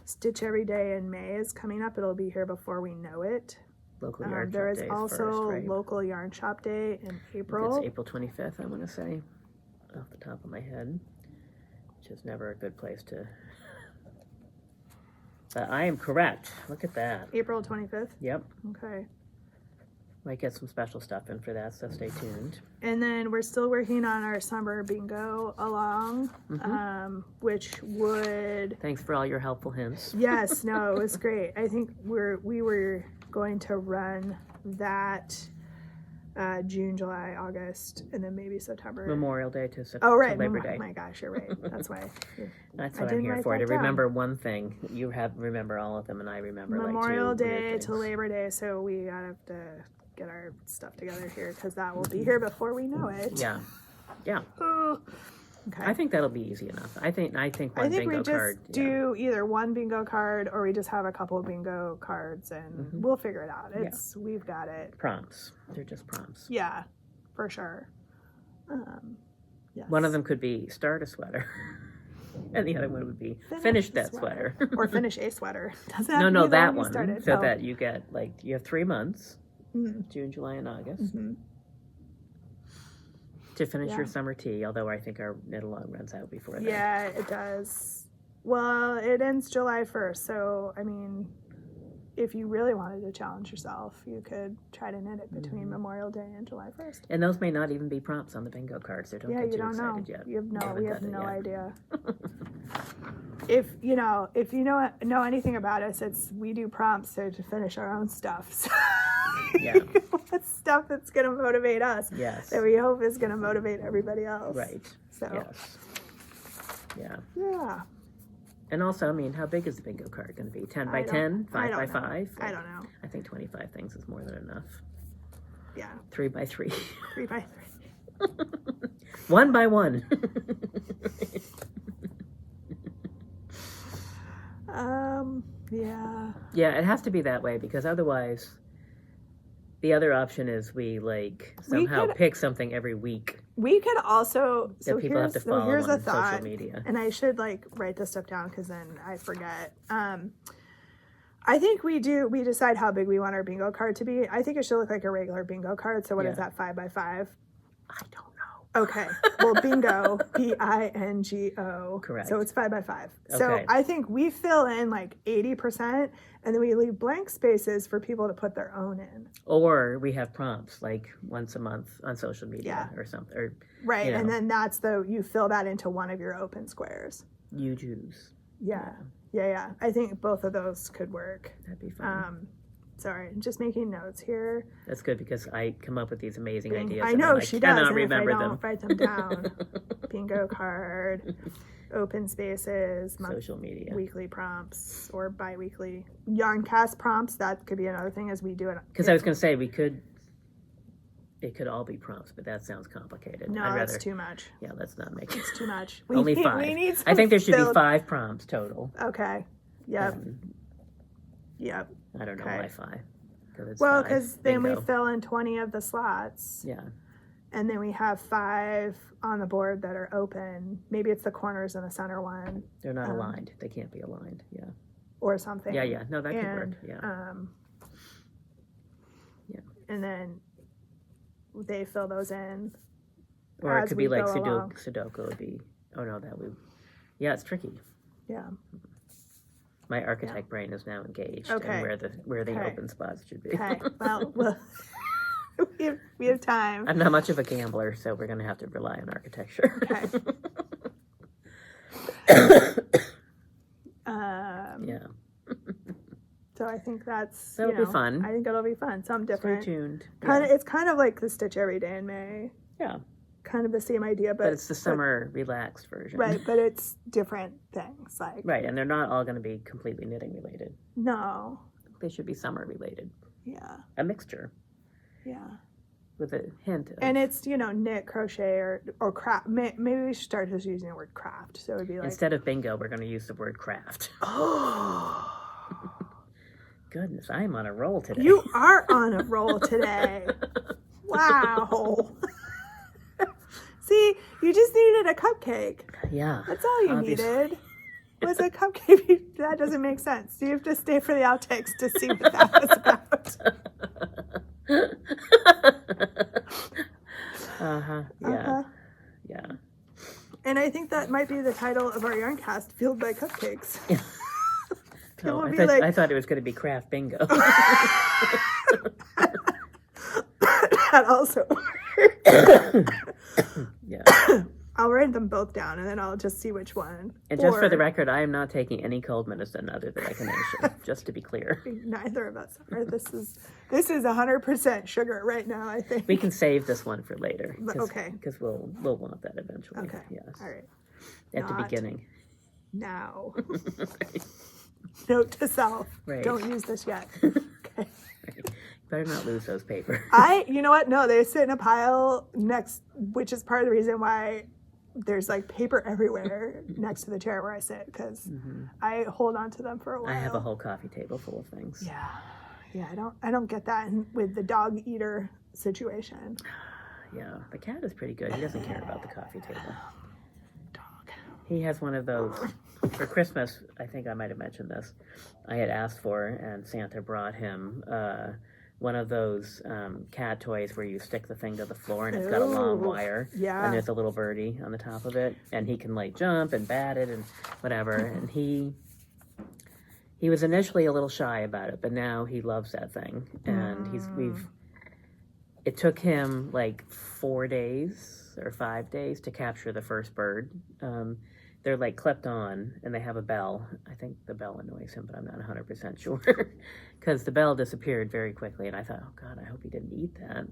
Stitch Every Day in May is coming up. It'll be here before we know it. Local yarn There shop is day also first, right? local yarn shop day in I April. think it's April 25th, I want to say, off the top of my head, which is never a good place to. But I am correct. Look at that. April 25th? Yep. Okay. Might get some special stuff in for that, so stay tuned. And then we're still working on our summer bingo along, which would... Thanks for all your helpful hints. Yes, no, it was great. I think we were going to run that June, July, August, and then maybe September. Memorial Day to Labor Day. Oh my gosh, you're right. That's why. That's what I'm here for, to remember one thing. You remember all of them, and I remember Memorial like two weird Day things. to Labor Day, so we gotta have to get our stuff together here because that will be here before we know it. Yeah. Okay. I think that'll be easy enough. I think one bingo we just card. do either one bingo card or we just have a couple of bingo cards and we'll figure it out. We've got it. Prompts. They're just prompts. Yeah, for sure. Yes. One of them could be start a sweater, and the other one would be finish that sweater. Or finish a sweater. No, that one. So that you get you have 3 months, June, July, and August. To finish your summer tea, although I think our knit along runs out before that. Yeah, it does. Well, it ends July 1st, so I mean, if you really wanted to challenge yourself, you could try to knit it between Memorial Day and July 1st. And those may not even be prompts on the bingo card, so don't get too excited yet. We have no idea. If you know anything about us, we do prompts to finish our own stuff. So yeah. Stuff that's going to motivate us. Yes. That we hope is going to motivate everybody else. Right. So. Yes. Yeah. Yeah. And also, I mean, how big is the bingo card going to be? 10 by 10? 5 by 5? I don't know. I think 25 things is more than enough. Yeah. 3 by 3. 3 by 3. 1 by 1. Yeah. Yeah, it has to be that way because otherwise, the other option is we somehow pick something every week. We could also that people have to follow here's on a thought, social media. And I should write this stuff down because then I forget. I think we decide how big we want our bingo card to be. I think it should look like a regular bingo card. So what is that, 5 by 5? I don't know. Okay. Well, bingo, bingo. Correct. So it's 5 by 5. Okay. So I think we fill in 80%, and then we leave blank spaces for people to put their own in. Or we have prompts once a month on social media or something. Or, right, and then you fill that into one of your open squares. You choose. Yeah. I think both of those could work. That'd be fun. Sorry, just making notes here. That's good because I come up with these amazing ideas. I know she does. And remember if I don't write them down. Bingo card, open spaces, social media, weekly prompts or bi-weekly yarn cast prompts. That could be another thing as we do it. Because I was going to say it could all be prompts, but that sounds complicated. No, that's too much. Yeah, let's not make it. It's too much. Only 5. I think there should be 5 prompts total. Okay. Yep. Yep. I don't know why 5. Because then we fill in 20 of the slots. Yeah. And then we have 5 on the board that are open. Maybe it's the corners and the center one. They're not aligned. They can't be aligned. Yeah. Or something. Yeah. No, that could work. Yeah. And then they fill those in. Or it could be like Sudoku would be. Oh no, that would. Yeah, it's tricky. Yeah. My architect brain is now engaged in where the open spots should be. Okay. Well, we have time. I'm not much of a gambler, so we're going to have to rely on architecture. Okay. Yeah. So I think that'll be fun. I think it'll be fun. Something different. Stay tuned. It's kind of like the Stitch Every Day in May. Yeah. Kind of the same idea, but it's the summer relaxed version. Right, but it's different things. Right, and they're not all going to be completely knitting related. No. They should be summer related. Yeah. A mixture. Yeah. With a hint of... And it's, knit, crochet, or craft. Maybe we should start just using the word craft. So it would be instead of bingo, we're going to use the word craft. Oh. Goodness, I am on a roll today. You are on a roll today. Wow. See, you just needed a cupcake. Yeah. That's all you obviously. needed. Was a cupcake. That doesn't make sense. You have to stay for the outtakes to see what that was about. Yeah. Yeah. And I think that might be the title of our yarn cast, Fueled by Cupcakes. Yeah. People Oh, will be like, I thought it was going to be craft bingo. that also. Yeah. I'll write them both down and then I'll just see which one. And just for the record, I am not taking any cold medicine other than echinacea, just to be clear. Neither of us are. This is 100% sugar right now, I think. We can save this one for later. Okay. Because we'll want that eventually. Okay. Yes. All right. At the beginning. Now. Right. Note to self. Right. Don't use this yet. Okay. Right. Better not lose those papers. You know what? No, they sit in a pile next, which is part of the reason why there's like paper everywhere next to the chair where I sit, because I hold on to them for a while. I have a whole coffee table full of things. Yeah. I don't get that with the dog eater situation. Yeah, the cat is pretty good. He doesn't care about the coffee table. Dog. He has one of those for Christmas. I think I might have mentioned this. I had asked for, and Santa brought him one of those cat toys where you stick the thing to the floor and it's got a long wire. Yeah. And there's a little birdie on the top of it, and he can like jump and bat it and whatever. And he was initially a little shy about it, but now he loves that thing. And it took him like 4 days or 5 days to capture the first bird. They're like clipped on and they have a bell. I think the bell annoys him, but I'm not 100% sure because the bell disappeared very quickly. And I thought, oh God, I hope he didn't eat that.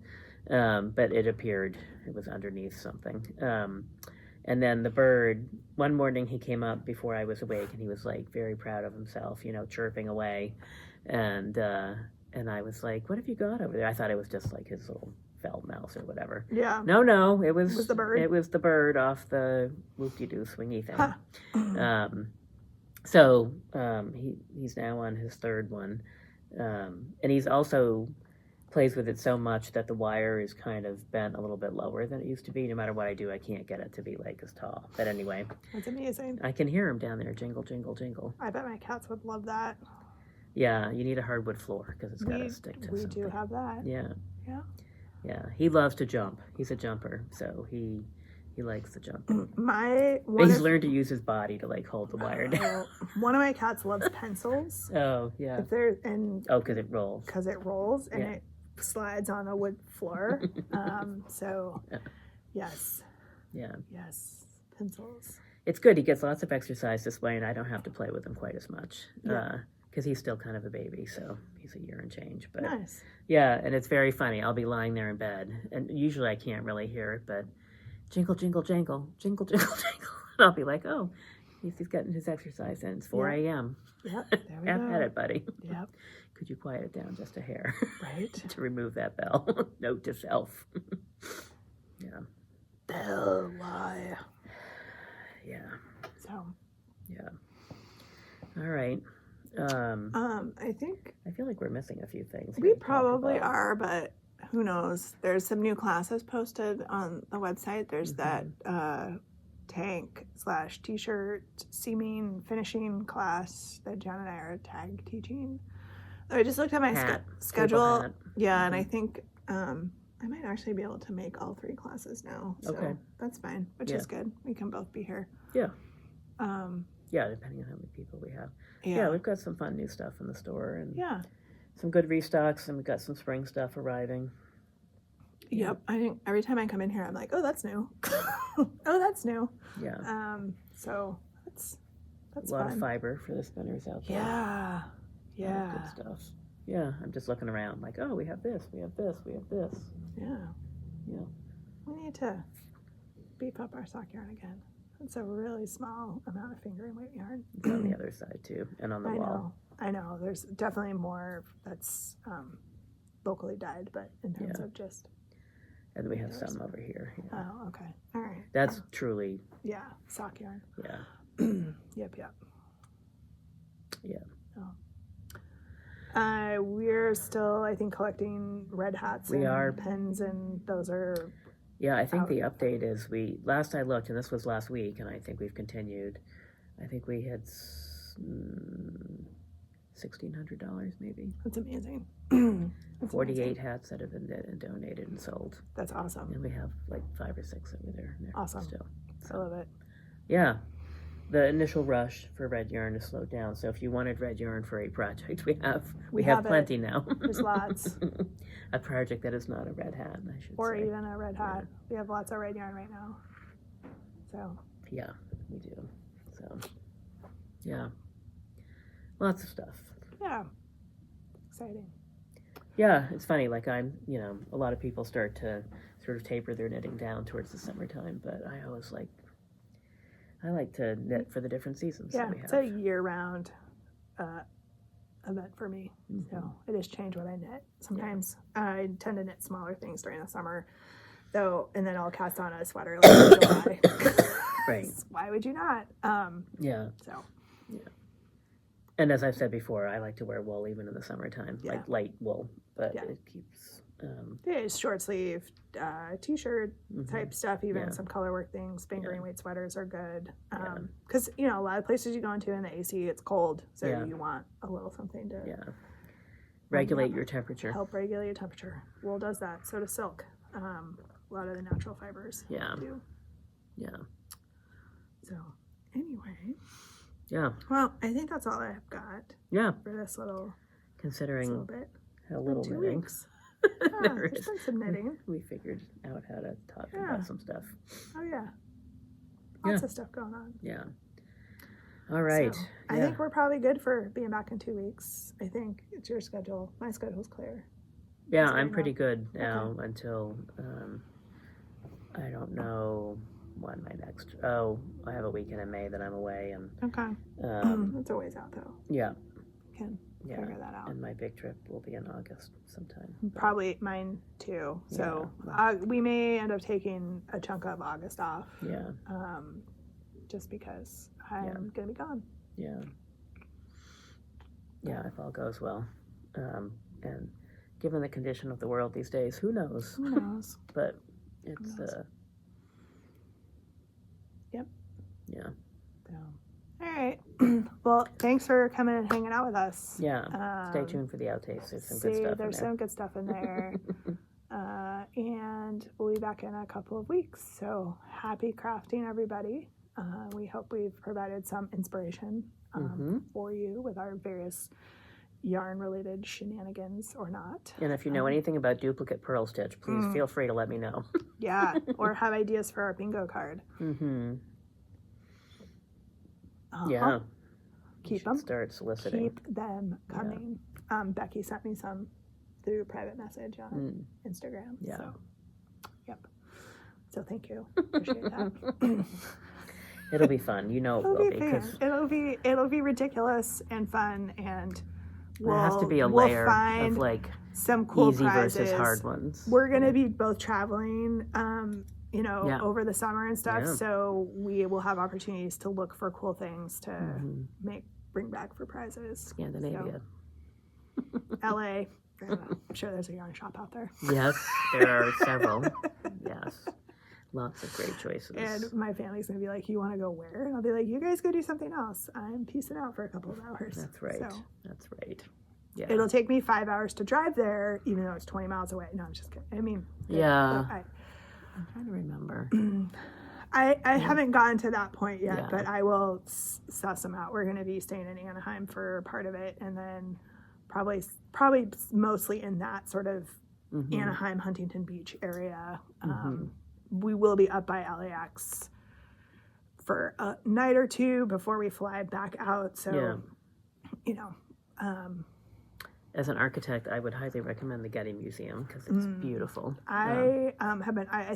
But it appeared. It was underneath something. And then the bird, one morning he came up before I was awake and he was like very proud of himself, chirping away. And I was like, what have you got over there? I thought it was just like his little felt mouse or whatever. Yeah. No, it was the bird. It was the bird off the whoop-de-doo swingy thing. Huh. So he's now on his third one, and he's also plays with it so much that the wire is kind of bent a little bit lower than it used to be. No matter what I do, I can't get it to be like as tall. But anyway, That's amazing. I can hear him down there, jingle, jingle, jingle. I bet my cats would love that. Yeah, you need a hardwood floor because it's got to stick to we something. do have that. Yeah. Yeah. Yeah, he loves to jump. He's a jumper, so he likes to jump. He's learned to use his body to like hold the wire down. One of my cats loves pencils. Oh yeah. Because it rolls. Because it rolls and it slides on a wood floor. So, yes. Yeah. Yes, pencils. It's good. He gets lots of exercise this way, and I don't have to play with him quite as much. Yeah. Because he's still kind of a baby, so he's a year and change. But nice. Yeah, and it's very funny. I'll be lying there in bed, and usually I can't really hear it, but jingle, jingle, jangle, jingle, jingle, jingle. And I'll be like, oh, he's getting his exercise in. It's 4 a.m. Yep, there we Have go. at it, buddy. Yep. Could you quiet it down just a hair? Right. To remove that bell. Note to self. Yeah. Bell, why? Yeah. So. Yeah. All right. I think I feel like we're missing a few things. we probably are, but who knows? There's some new classes posted on the website. There's that tank/t-shirt seaming finishing class that Jen and I are tag teaching. I just looked at my schedule. Yeah, and I think I might actually be able to make all 3 classes now. So okay. That's fine, which is good. We can both be here. Yeah. Yeah, depending on how many people we have. Yeah, we've got some fun new stuff in the store and some good restocks, and we've got some spring stuff arriving. Yep. I think every time I come in here, I'm like, oh, that's new. Oh, that's new. Yeah. So that's a lot of fiber for the spinners out there. Yeah. Yeah. Good stuff. Yeah, I'm just looking around like, oh, we have this, we have this, we have this. Yeah. Yeah. We need to beef up our sock yarn again. It's a really small amount of fingering weight yarn. It's on the other side too, and on the wall. I know. There's definitely more that's locally dyed, but in terms of just. And we have some over here. Yeah. Oh, okay. All right. That's truly. Yeah, sock yarn. Yeah. Yep. Yeah. We're still, I think, collecting red hats and pens, and those are Yeah, I think out. the update is last I looked, and this was last week, and I think we've continued. I think we had $1,600 maybe. That's amazing. That's 48 amazing. hats that have been donated and sold, That's awesome. and we have like 5 or 6 over there. Awesome. Still. I love it. Yeah. The initial rush for red yarn has slowed down. So if you wanted red yarn for a project, we have plenty now. There's lots. A project that is not a red hat, I should Or say. even a red hat. Yeah. We have lots of red yarn right now. So. Yeah, we do. So, yeah. Lots of stuff. Yeah. Exciting. Yeah, it's funny. Like a lot of people start to sort of taper their knitting down towards the summertime, but I like to knit for the different seasons. Yeah, that we have. it's a year-round event for me. So it has changed what I knit. Sometimes I tend to knit smaller things during the summer, though, and then I'll cast on a sweater like in July. Right. Why would you not? Yeah. So. Yeah. And as I've said before, I like to wear wool even in the summertime, like light wool, but it keeps. It's short sleeve, t-shirt type stuff, even some color work things. Fingering weight sweaters are good. Because, a lot of places you go into in the AC, it's cold. So you want a little something to regulate your temperature. Help regulate your temperature. Wool does that. So does silk. A lot of the natural fibers do. Yeah. So, anyway. Yeah. Well, I think that's all I've got. Yeah. For this little bit. A little 2 knitting. weeks. There's been some knitting. We figured out how to talk about some stuff. Oh, yeah. Lots of stuff going on. Yeah. All right. So, I think we're probably good for being back in 2 weeks. I think it's your schedule. My schedule's clear. Yeah, I'm pretty good now until, I don't know when my next, I have a weekend in May that I'm away. And That's a ways out, though. Yeah. Can figure that out. And my big trip will be in August sometime. Probably mine too. So we may end up taking a chunk of August off. Yeah. Just because I'm going to be gone. Yeah. Yeah, if all goes well. And given the condition of the world these days, who knows? Who knows? But it's, Yep. Yeah. So. All right. Well, thanks for coming and hanging out with us. Yeah. Stay tuned for the outtakes. There's some good stuff. There's some good stuff in there. And we'll be back in a couple of weeks. So happy crafting, everybody. We hope we've provided some inspiration for you with our various yarn-related shenanigans or not. And if you know anything about duplicate purl stitch, please feel free to let me know. Yeah. Or have ideas for our bingo card. Yeah. Keep them. Start soliciting. Keep them coming. Yeah. Becky sent me some through private message on Instagram. Yeah. So, So thank you. Appreciate that. It'll be fun. You know it will be. Cause it'll be ridiculous and fun, and there has to be a layer of like some cool easy prizes. Versus hard ones. We're gonna be both traveling. Over the summer and stuff. Yeah. So we will have opportunities to look for cool things to bring back for prizes. Scandinavia. So, LA. I'm sure there's a yarn shop out there. Yes, there are several. Yes. Lots of great choices. And my family's going to be like, you want to go where? And I'll be like, you guys go do something else. I'm peacing out for a couple of hours. That's right. So, that's right. Yeah. It'll take me 5 hours to drive there, even though it's 20 miles away. No, I'm just kidding. I mean, I'm trying to remember. I haven't gotten to that point yet, but I will suss them out. We're going to be staying in Anaheim for part of it, and then probably mostly in that sort of Anaheim, Huntington Beach area. We will be up by LAX for a night or two before we fly back out. So, as an architect, I would highly recommend the Getty Museum because it's beautiful. I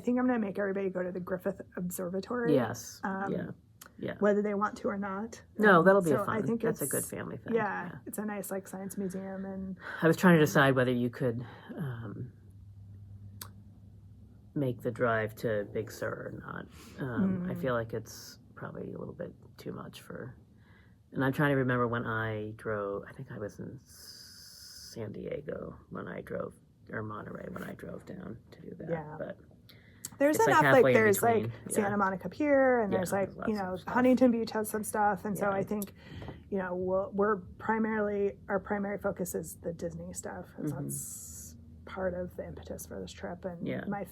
think I'm going to make everybody go to the Griffith Observatory. Yes. Whether they want to or not. No, that'll be fun. I think that's a good family thing. Yeah, it's a nice science museum, and I was trying to decide whether you could make the drive to Big Sur or not. I feel like it's probably a little bit too much for. And I'm trying to remember when I drove. I think I was in San Diego when I drove, or Monterey when I drove down to do that. Yeah. But There's It's, like, enough, halfway in there's like between. Yeah. Santa Monica Pier, and Yeah, there's like, there's lots of stuff. Huntington Beach has some stuff, and so Yeah. I think, our primary focus is the Disney stuff, because that's part of the impetus for this trip, and Yeah. my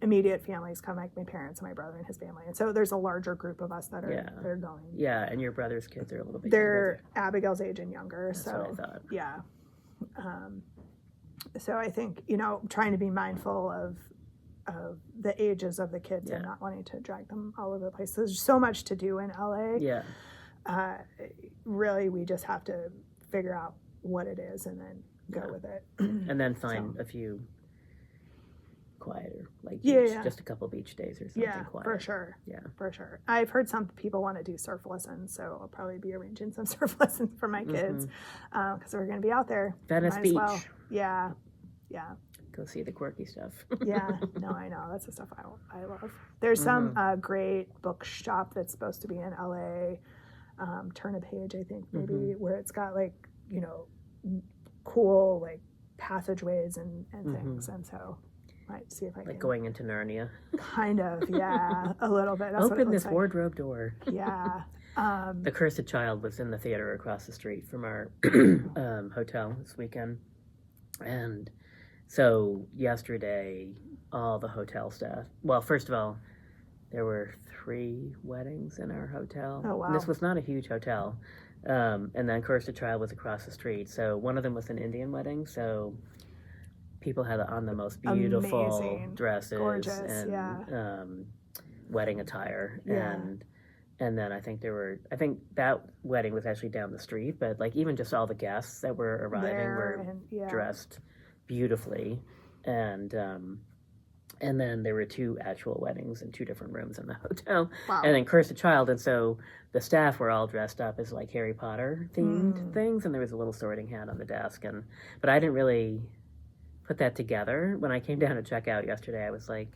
immediate families come, like my parents and my brother and his family, and so there's a larger group of us that are going. Yeah, and your brother's kids are a little bit They're younger. Abigail's age and younger, That's so what I thought. yeah. So I think, trying to be mindful of the ages of the kids and not wanting to drag them all over the place. There's so much to do in LA. Yeah. Really, we just have to figure out what it is and then go with it. And then find a few quieter, like just a couple beach days or something quiet. For sure. Yeah, for sure. I've heard some people want to do surf lessons, so I'll probably be arranging some surf lessons for my kids because we're going to be out there. Venice Beach. Well. Yeah. Go see the quirky stuff. Yeah, no, I know. That's the stuff I love. There's some great bookshop that's supposed to be in LA. Turn a Page, I think, maybe, where it's got cool passageways and things, and so might see if I can. Like going into Narnia. Kind of, yeah, a little bit. That's Open this wardrobe door. Yeah. The Cursed Child was in the theater across the street from our hotel this weekend, and so yesterday, all the hotel staff. Well, first of all, there were 3 weddings in our hotel. Oh, wow. And this was not a huge hotel. And then Cursed Child was across the street. So one of them was an Indian wedding. So people had on the most beautiful dresses, gorgeous, and wedding attire. Yeah. And then I think that wedding was actually down the street, but even just all the guests that were arriving were dressed beautifully. And then there were 2 actual weddings in 2 different rooms in the hotel. Wow. And then Cursed Child. And so the staff were all dressed up as Harry Potter themed things. And there was a little sorting hat on the desk. But I didn't really put that together. When I came down to check out yesterday, I was like,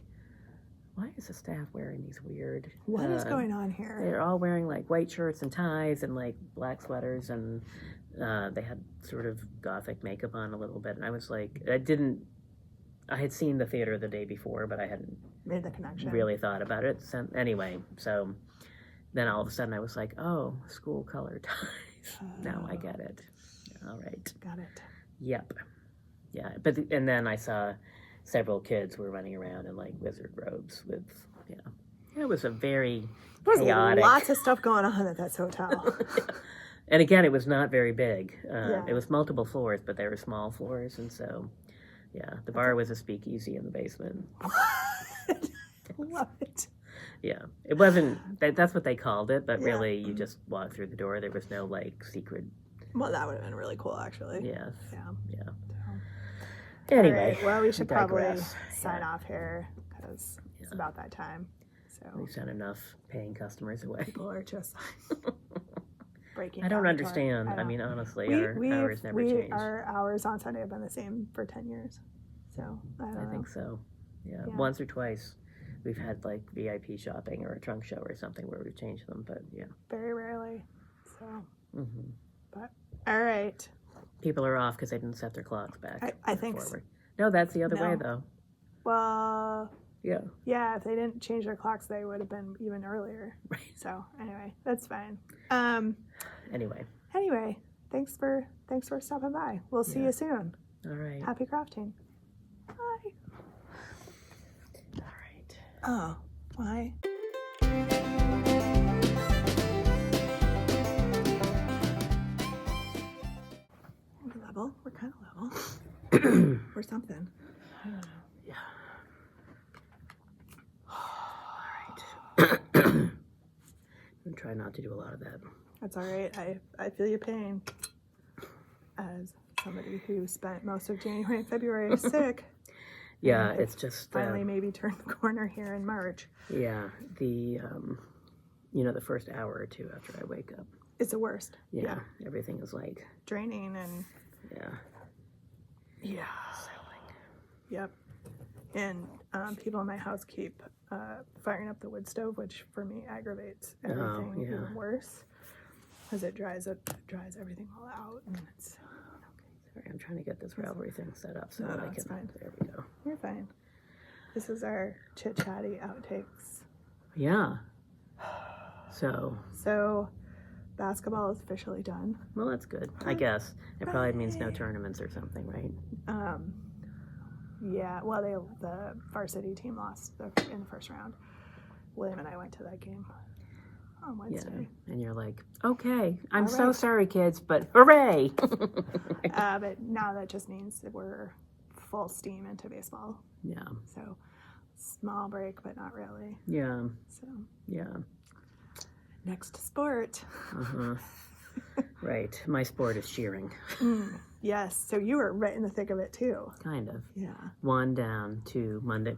why is the staff wearing these weird... What is going on here? They're all wearing white shirts and ties and black sweaters. And they had sort of gothic makeup on a little bit. And I was like, I had seen the theater the day before, but I hadn't made the connection. Really thought about it. So, anyway, so then all of a sudden I was like, oh, school color ties. Now I get it. All right. Got it. Yep. Yeah. And then I saw several kids were running around in wizard robes with, it was a very chaotic. Lots of stuff going on at that hotel. And again, it was not very big. It was multiple floors, but they were small floors. And so, the bar was a speakeasy in the basement. Love it. Yeah, it wasn't. That's what they called it, but really, you just walked through the door. There was no secret. Well, that would have been really cool, actually. Yes. Yeah. So. Anyway, right, well, we should probably sign off here because it's about that time. So we've sent enough paying customers away. People are just breaking. I don't understand. I mean, honestly, our hours never change. Our hours on Sunday have been the same for 10 years. So I think so. Yeah, once or twice we've had VIP shopping or a trunk show or something where we've changed them, but very rarely. So, but all right. People are off because they didn't set their clocks back. I think forward. No, that's the other way though. Well. Yeah. Yeah, if they didn't change their clocks, they would have been even earlier. Right. So anyway, that's fine. Anyway, thanks for stopping by. We'll see you soon. All right. Happy crafting. Bye. All right. Oh, why? We're kind of level. Or something. I don't know. Yeah. All right. I'm gonna try not to do a lot of that. That's all right. I feel your pain. As somebody who spent most of January and February sick. Yeah, it's just finally maybe turned the corner here in March. Yeah, the the first hour or two after I wake up. It's the worst. Yeah. Everything is draining and Yeah. Yep. And people in my house keep firing up the wood stove, which for me aggravates everything even worse because it dries everything all out, and it's. Sorry, I'm trying to get this Ravelry thing set up so No, that I can. fine. There we go. You're fine. This is our chit-chatty outtakes. Yeah. So basketball is officially done. well, that's good. I guess it probably means no tournaments or something, right? Yeah. Well, the varsity team lost in the first round. William and I went to that game on Wednesday. Yeah. And you're like, okay, I'm All so right. sorry, kids, but hooray! But now that just means that we're full steam into baseball. Yeah. So small break, but not really. Yeah. So Yeah. next sport. Uh-huh. Right. My sport is cheering. Yes. So you were right in the thick of it too. Kind of. Yeah. One down to Monday,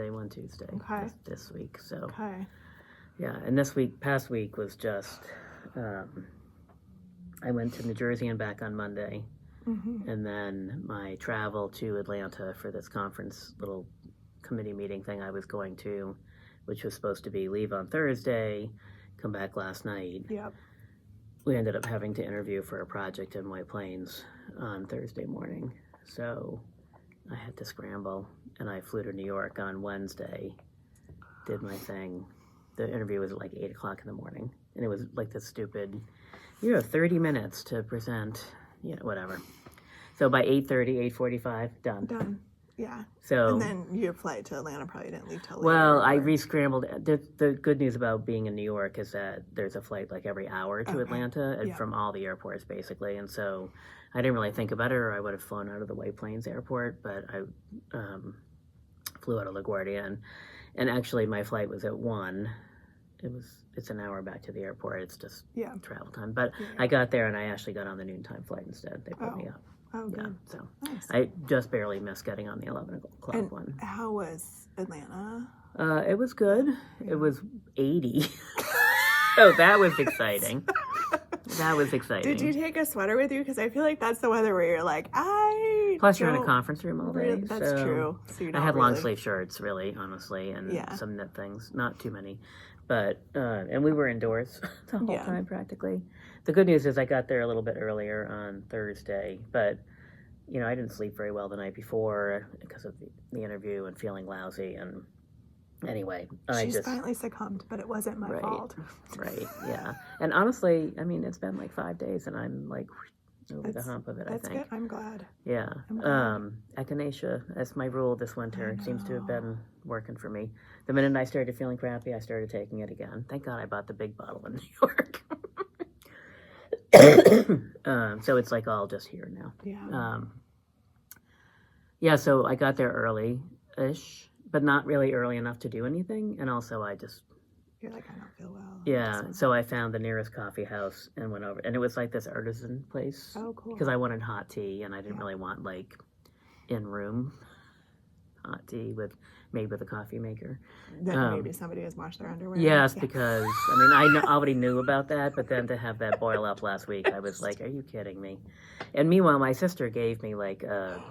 one Tuesday. Okay. This week. So Okay. yeah, and past week was just, I went to New Jersey and back on Monday, and then my travel to Atlanta for this conference little committee meeting thing I was going to, which was supposed to be leave on Thursday, come back last night. Yep. We ended up having to interview for a project in White Plains on Thursday morning, so I had to scramble, and I flew to New York on Wednesday, did my thing. The interview was at like 8 o'clock in the morning, and it was like this stupid, you have 30 minutes to present, whatever. So by 8:30, 8:45, done. Yeah. So, And then your flight to Atlanta probably didn't leave till later. well, I re-scrambled. The good news about being in New York is that there's a flight like every hour to Atlanta and from all the airports, basically. And so I didn't really think about it, or I would have flown out of the White Plains airport, but I flew out of LaGuardia. And actually, my flight was at 1. It's an hour back to the airport. It's just travel time. But I got there, and I actually got on the noontime flight instead. They put me up. Oh, good. Yeah, so Nice. I just barely missed getting on the 11 o'clock And one. how was Atlanta? It was good. It was 80. So that was exciting. That was exciting. Did you take a sweater with you? Because I feel like that's the weather where you're like, Plus, you're in a conference room all day. That's true. So I had long sleeve shirts, really, honestly, and Yeah. some knit things. Not too many. But, and we were indoors the whole time practically. The good news is I got there a little bit earlier on Thursday, but, I didn't sleep very well the night before because of the interview and feeling lousy. And anyway, She's finally succumbed, but it wasn't my fault. Right, yeah. And honestly, I mean, it's been like 5 days and I'm like over the hump of it, I think. That's good. I'm glad. Yeah. Echinacea, that's my rule this winter. It seems to have been working for me. The minute I started feeling crappy, I started taking it again. Thank God I bought the big bottle in New York. So it's like all just here now. Yeah. So I got there early-ish, but not really early enough to do anything. And also You're like, I don't feel well. yeah, so I found the nearest coffee house and went over. And it was like this artisan place. Oh, cool. Because I wanted hot tea, and I didn't really want like in-room hot tea made with a coffee maker. Then maybe somebody has washed their underwear. Yes, because, I already knew about that, but then to have that boil up last week, I was like, are you kidding me? And meanwhile, my sister gave me like a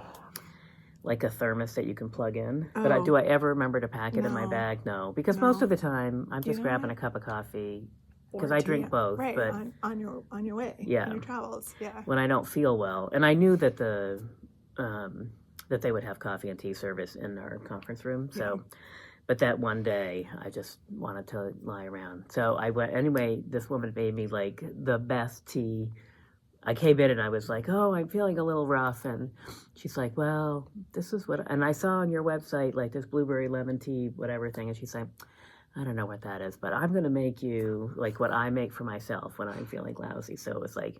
thermos that you can plug in. But do I ever remember to pack it in my bag? No, because most of the time, I'm just grabbing a cup of coffee, because I drink both. Right, but on your way, Yeah. on your travels, yeah. when I don't feel well, and I knew that that they would have coffee and tea service in our conference room. So, but that one day, I just wanted to lie around. So I went anyway. This woman made me like the best tea. I came in and I was like, "Oh, I'm feeling a little rough," and she's like, "Well, this is what." And I saw on your website like this blueberry lemon tea, whatever thing, and she's like, I don't know what that is, but I'm going to make you like what I make for myself when I'm feeling lousy. So it was like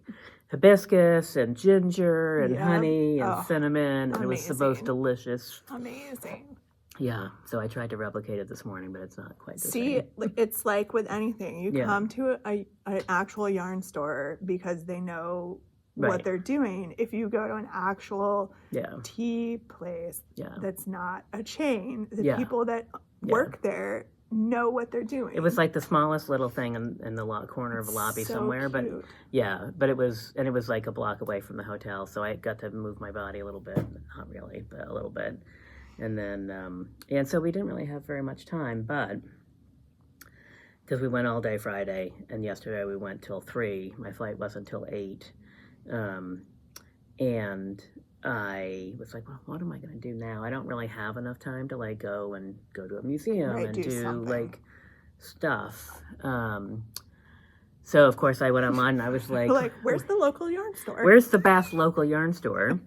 hibiscus and ginger and honey and cinnamon. And it was the most delicious. Amazing. Yeah. So I tried to replicate it this morning, but it's not quite the See, same. it's like with anything. You come to an actual yarn store because they know what they're doing. If you go to an actual tea place that's not a chain, the people that work there know what they're doing. It was like the smallest little thing in the corner of a lobby somewhere, cute. but it was like a block away from the hotel, so I got to move my body a little bit, not really, but a little bit, and then and so we didn't really have very much time, but because we went all day Friday, and yesterday we went till 3. My flight wasn't till 8, and I was like, well, what am I going to do now? I don't really have enough time to like go to a museum Right, and do do something. like stuff. So of course I went online and I was like, Like, where's the local yarn store? where's the best local yarn store?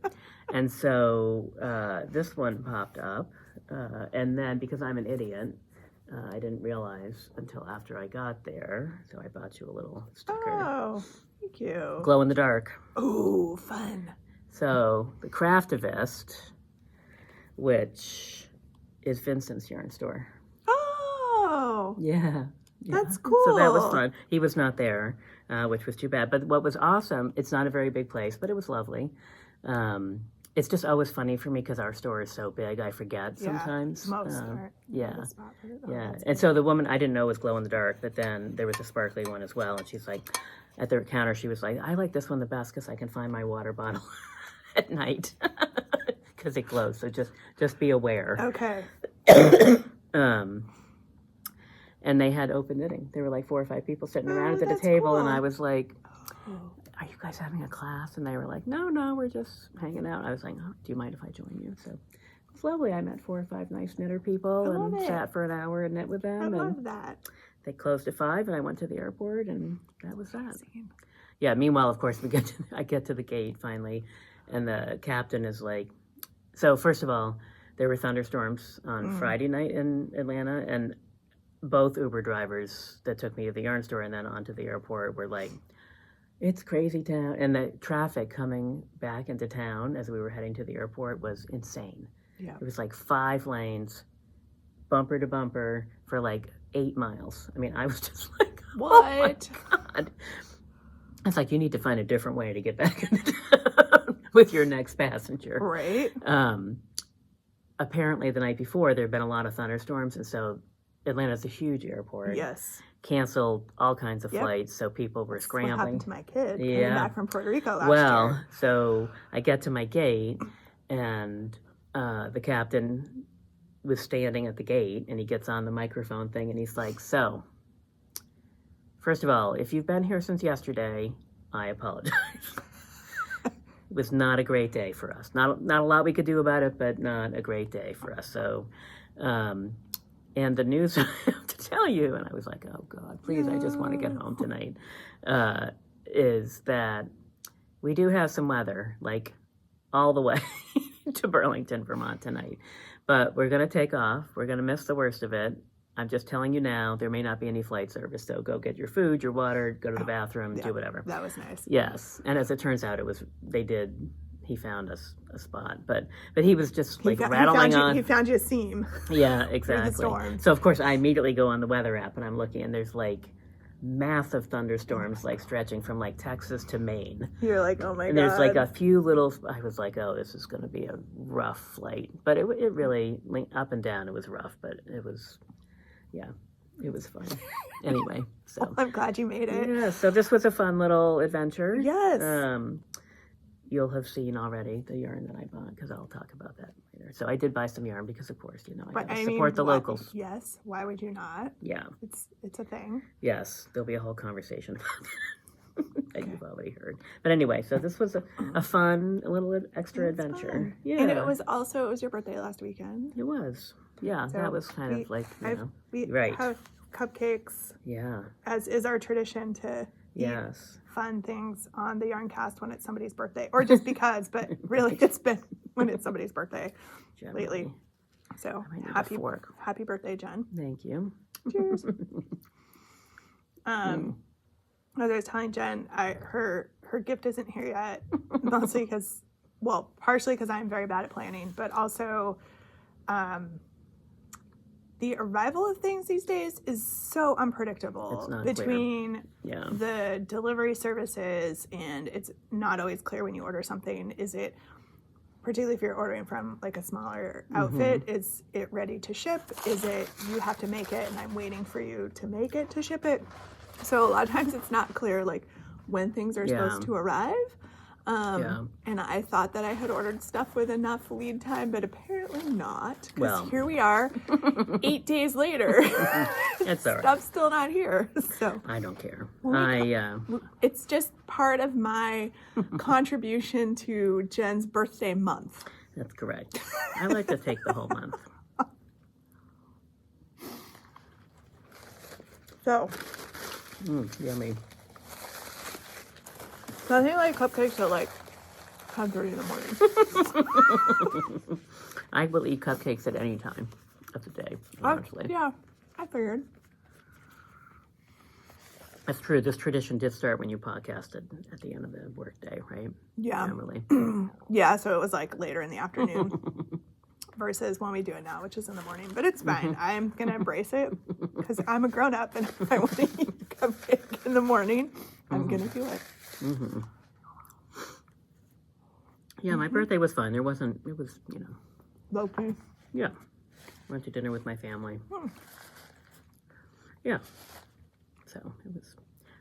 And so this one popped up. And then because I'm an idiot, I didn't realize until after I got there. So I bought you a little sticker. Oh, thank you. Glow in the dark. Ooh, fun. So the Craftivist, which is Vincent's yarn store. Oh, Yeah. that's cool. So that was fun. He was not there, which was too bad. But what was awesome, it's not a very big place, but it was lovely. It's just always funny for me because our store is so big, I forget sometimes. Most are. Yeah. The spot for it. Oh, Yeah. that's And so the woman, I didn't know was glow in the dark, but then there was a sparkly one as well. And she's like, at the counter, she was like, I like this one the best because I can find my water bottle at night because it glows. So just be aware. Okay. And they had open knitting. There were like 4 or 5 people sitting around at the that's table, cool. and I was like, Oh. are you guys having a class? And they were like, no, we're just hanging out. I was like, oh, do you mind if I join you? So it was lovely. I met 4 or 5 nice knitter people I and love it. sat for an hour and knit with them. I and love that. they closed at 5, and I went to the airport, and that was that. Yeah, meanwhile, of course, I get to the gate finally, and the captain is like, so first of all, there were thunderstorms on Friday night in Atlanta, and both Uber drivers that took me to the yarn store and then onto the airport were like, it's crazy town. And the traffic coming back into town as we were heading to the airport was insane. Yeah. It was like 5 lanes, bumper to bumper for like 8 miles. I mean, I was just like, What? oh my God. It's like, you need to find a different way to get back into town with your next passenger. Right. Apparently the night before there had been a lot of thunderstorms, and so Atlanta's a huge airport. Yes. Canceled all kinds of flights, so people were What scrambling. happened to my kid coming Yeah. back from Puerto Rico last year? So I get to my gate, and the captain was standing at the gate, and he gets on the microphone thing, and he's like, so, first of all, if you've been here since yesterday, I apologize. It was not a great day for us. Not a lot we could do about it, but not a great day for us. So, and the news I have to tell you, and I was like, oh God, please, I just want to get home tonight, is that we do have some weather, like all the way to Burlington, Vermont tonight. But we're going to take off. We're going to miss the worst of it. I'm just telling you now, there may not be any flight service, so go get your food, your water, go to the bathroom, do whatever. That was nice. Yes, and as it turns out, he found us a spot, but he was just rattling on. He found you a seam. Yeah, exactly. storm. So of course I immediately go on the weather app and I'm looking, and there's like massive thunderstorms like stretching from like Texas to Maine. You're like, oh my And God. there's like a few little, I was like, oh, this is going to be a rough flight. But it really, up and down, it was rough, but it was, yeah, it was fun. Anyway, so. I'm glad you made it. Yeah, so this was a fun little adventure. Yes. You'll have seen already the yarn that I bought, because I'll talk about that later. So I did buy some yarn because, of course, I gotta support the locals. Yes. Why would you not? Yeah. It's a thing. Yes, there'll be a whole conversation about that that you've already heard. But anyway, so this was a fun, a little extra adventure. Fun. Yeah. And it was your birthday last weekend. It was. Yeah, So that was kind of like, we right. have cupcakes, Yeah. as is our tradition to eat Yes. fun things on the Yarn Cast when it's somebody's birthday, or just because, but really it's been when it's somebody's birthday lately. So I might need a happy fork. happy birthday, Jen. Thank you. Cheers. As I was telling Jen, her gift isn't here yet, mostly because, well, partially because I'm very bad at planning, but also the arrival of things these days is so unpredictable. It's not between Yeah. the delivery services, and it's not always clear when you order something. Is it, particularly if you're ordering from like a smaller outfit, is it ready to ship? Is it you have to make it and I'm waiting for you to make it to ship it? So a lot of times it's not clear like when things are supposed to arrive. And I thought that I had ordered stuff with enough lead time, but apparently not. Because Well. here we are, 8 days later. It's all right. Stuff's still not here. So I don't care. it's just part of my contribution to Jen's birthday month. That's correct. I like to take the whole month. So, Yummy. nothing like cupcakes at like 10:30 in the morning. I will eat cupcakes at any time of the day, honestly. Yeah, I figured. That's true. This tradition did start when you podcasted at the end of the workday, right? Yeah. Generally. Yeah, so it was like later in the afternoon versus when we do it now, which is in the morning. But it's fine. I'm going to embrace it because I'm a grown up and if I want to eat a cupcake in the morning, I'm going to do it. Yeah, my birthday was fun. It was, Low key. yeah. Went to dinner with my family. Yeah. So it was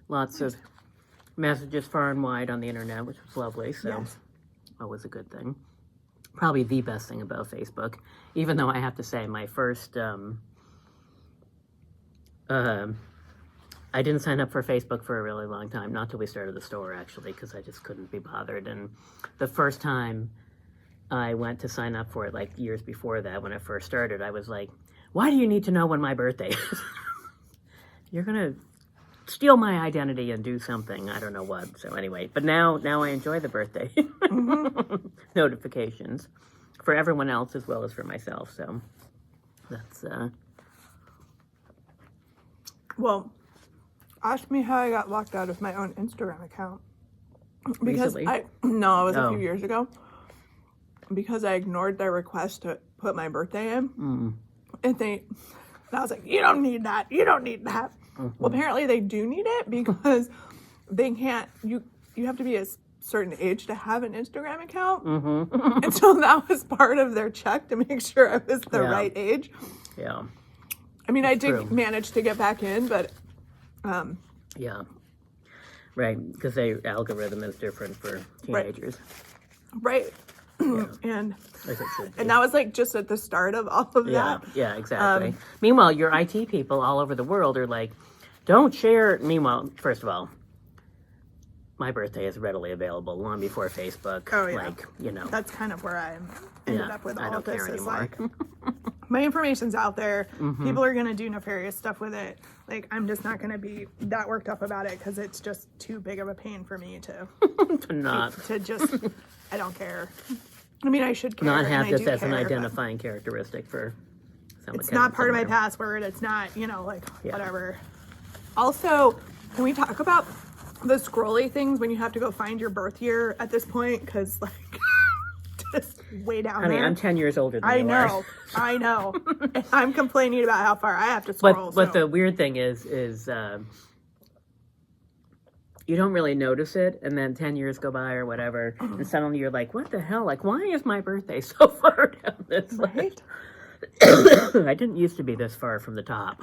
lots of messages far and wide on the internet, which was lovely. So Yes. always a good thing. Probably the best thing about Facebook, even though I have to say my first, I didn't sign up for Facebook for a really long time, not till we started the store actually, because I just couldn't be bothered. And the first time I went to sign up for it, like years before that, when I first started, I was like, why do you need to know when my birthday is? You're going to steal my identity and do something. I don't know what. So anyway, but now I enjoy the birthday notifications for everyone else as well as for myself. So that's, Well, ask me how I got locked out of my own Instagram account. Because Recently? it was a Oh. few years ago. Because I ignored their request to put my birthday in. And I was like, you don't need that. You don't need that. Well, apparently they do need it because they can't, you have to be a certain age to have an Instagram account. And so that was part of their check to make sure I was the Yeah. right age. yeah, I mean, I did true. manage to get back in, but yeah. Right, because the algorithm is different for teenagers. right. And As it should be. that was like just at the start of all of Yeah, that. yeah, exactly. Meanwhile, your IT people all over the world are like, don't share. Meanwhile, first of all, my birthday is readily available long before Facebook. Oh, yeah. Like, That's kind of where I ended up with I all don't of this. care Is anymore. like, my information's out there. People are going to do nefarious stuff with it. Like, I'm just not going to be that worked up about it because it's just too big of a pain for me to just, I don't care. I mean, I should care. Not have and I this do as an care, but identifying characteristic for some it's account not part of my somewhere. password. It's not, Yeah. whatever. Also, can we talk about the scrolly things when you have to go find your birth year at this point? Because, like, just way down Honey, there. I'm 10 years older than I you are. know. I know. And I'm complaining about how far I have to scroll. But the weird thing is you don't really notice it, and then 10 years go by or whatever, and suddenly you're like, what the hell? Like, why is my birthday so far down this right? list? I didn't used to be this far from the top.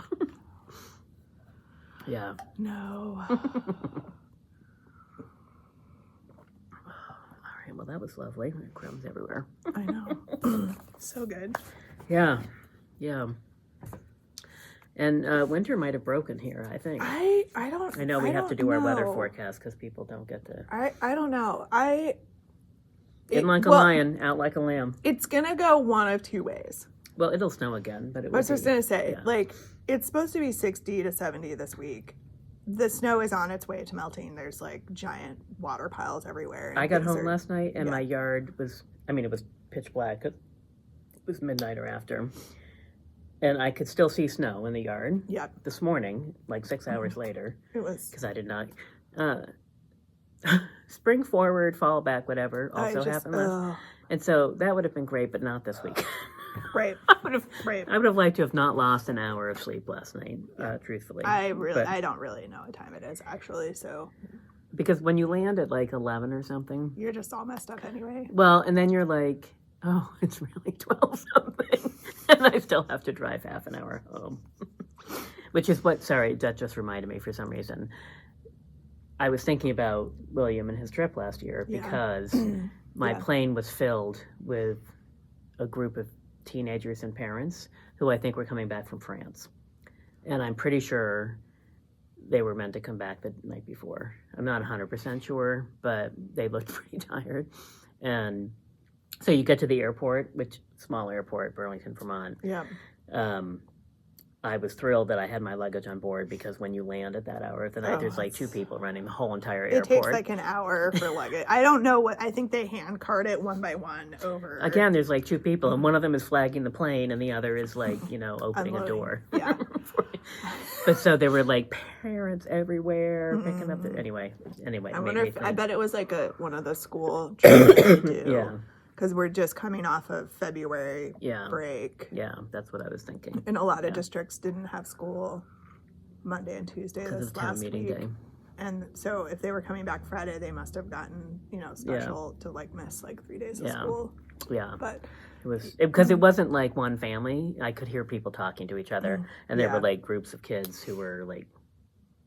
Yeah. No. All right, well, that was lovely. Crumbs everywhere. I know. So good. Yeah, yeah. And winter might have broken here, I think. I don't. I know we have to do our weather know. forecast because people don't get to. I don't know. In like a lion, out like a lamb. It's gonna go one of two ways. Well, it'll snow again, but it I was just gonna say, yeah. like, it's supposed to be 60 to 70 this week. The snow is on its way to melting. There's like giant water piles everywhere. and I got things home are- last night and yeah. my yard was, it was pitch black. It was midnight or after. And I could still see snow in the yard. Yeah, This morning, like 6 hours later, it was. because I did not. Spring forward, fall back, whatever, also happened last. And so that would have been great, but not this week. Right. Right. I would have liked to have not lost an hour of sleep last night, truthfully. But- I don't really know what time it is actually. So because when you land at like 11 or something, you're just all messed up anyway. well, and then you're like, oh, it's really 12 something. And I still have to drive half an hour home. Which is what, sorry, that just reminded me for some reason. I was thinking about William and his trip last year because my plane was filled with a group of teenagers and parents who I think were coming back from France. And I'm pretty sure they were meant to come back the night before. I'm not 100% sure, but they looked pretty tired. And so you get to the airport, which small airport, Burlington, Vermont. Yeah. I was thrilled that I had my luggage on board because when you land at that hour of the night, there's like 2 people running the whole entire airport. It takes like an hour for luggage. I don't know I think they hand cart it one by one over. Again, there's like 2 people, and one of them is flagging the plane, and the other is like, opening Unloading. a door. Yeah. But so there were like parents everywhere picking up Anyway. I wonder if, I bet it was like one of the school trips they do. Yeah. Because we're just coming off of February break. Yeah, that's what I was thinking. And a lot of districts didn't have school Monday and Tuesday this last week. Day. And so if they were coming back Friday, they must have gotten, special to like miss like 3 days of school. Yeah. But it was because it wasn't like one family. I could hear people talking to each other, and there were like groups of kids who were like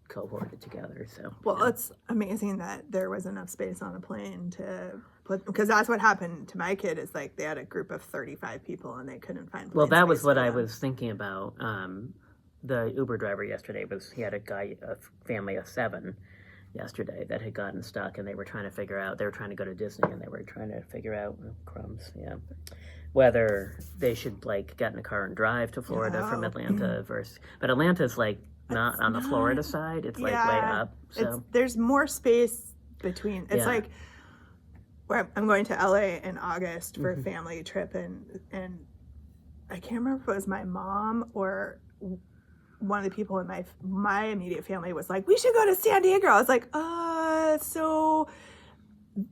cohorted together. So it's amazing that there was enough space on a plane to put, because that's what happened to my kid. Is like they had a group of 35 people and they couldn't find. Well, that was what I was thinking about. The Uber driver yesterday he had a family of 7 yesterday that had gotten stuck, and they were trying to go to Disney, and they were trying to figure out whether they should like get in a car and drive to Florida from Atlanta but Atlanta's like not on the Florida side. It's like way up. So there's more space between. It's like where I'm going to LA in August for a family trip, and I can't remember if it was my mom or one of the people in my immediate family was like, we should go to San Diego. I was like, so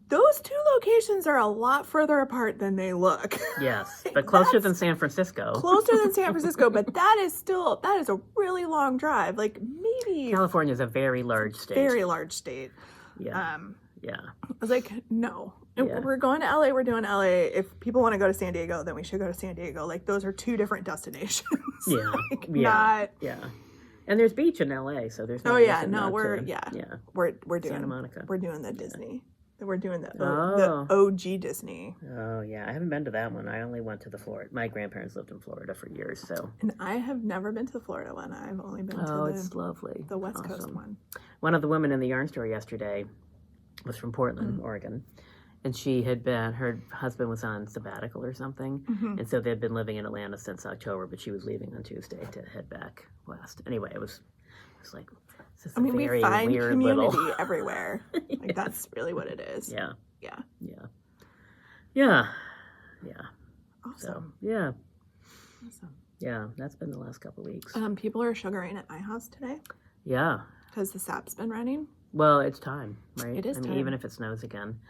those 2 locations are a lot further apart than they look. Yes, but closer than San Francisco. Closer than San Francisco, but that is a really long drive. Like maybe California is a very large state. Very large state. Yeah. I was like, no. We're going to LA, we're doing LA. If people want to go to San Diego, then we should go to San Diego. Like those are 2 different destinations. Yeah. Not And there's beach in LA, so there's no we're doing Santa Monica. We're doing the Disney. We're doing the OG Disney. Oh yeah, I haven't been to that one. I only went to the Florida. My grandparents lived in Florida for years, so. And I have never been to the Florida one. I've only been to it's lovely. The West Coast one. One of the women in the yarn store yesterday was from Portland, Oregon. And her husband was on sabbatical or something. And so they'd been living in Atlanta since October, but she was leaving on Tuesday to head back west. Anyway, it was like, this is we find community everywhere. Like that's really what it is. Yeah. Awesome. So, Awesome. Yeah, that's been the last couple of weeks. People are sugaring at my house today. Yeah. Because the sap's been running. Well, it's time, right? It is time. Even if it snows again.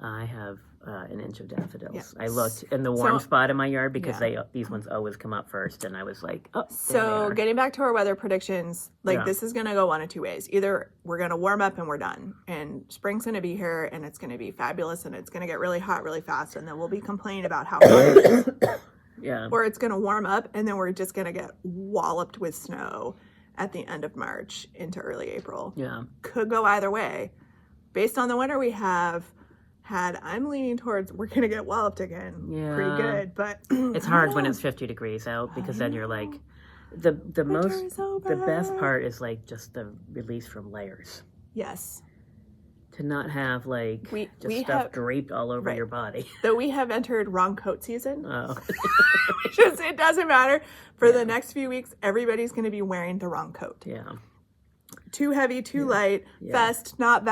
I have an inch of daffodils. Yes. I looked in the warm spot in my yard because these ones always come up first, and I was like, oh. So getting back to our weather predictions, this is going to go one of 2 ways. Either we're going to warm up and we're done, and spring's going to be here, and it's going to be fabulous, and it's going to get really hot really fast, and then we'll be complaining about how hot it is. Yeah. Or it's going to warm up, and then we're just going to get walloped with snow at the end of March into early April. Yeah. Could go either way. Based on the winter we have had, I'm leaning towards we're going to get walloped again. Yeah. Pretty good, but it's hard when it's 50 degrees out because then you're like, the best part is like just the release from layers. Yes. To not have like stuff draped all over your body. Though we have entered wrong coat season. Oh. It doesn't matter. For the next few weeks, everybody's going to be wearing the wrong coat. Yeah. Too heavy, too light, vest, not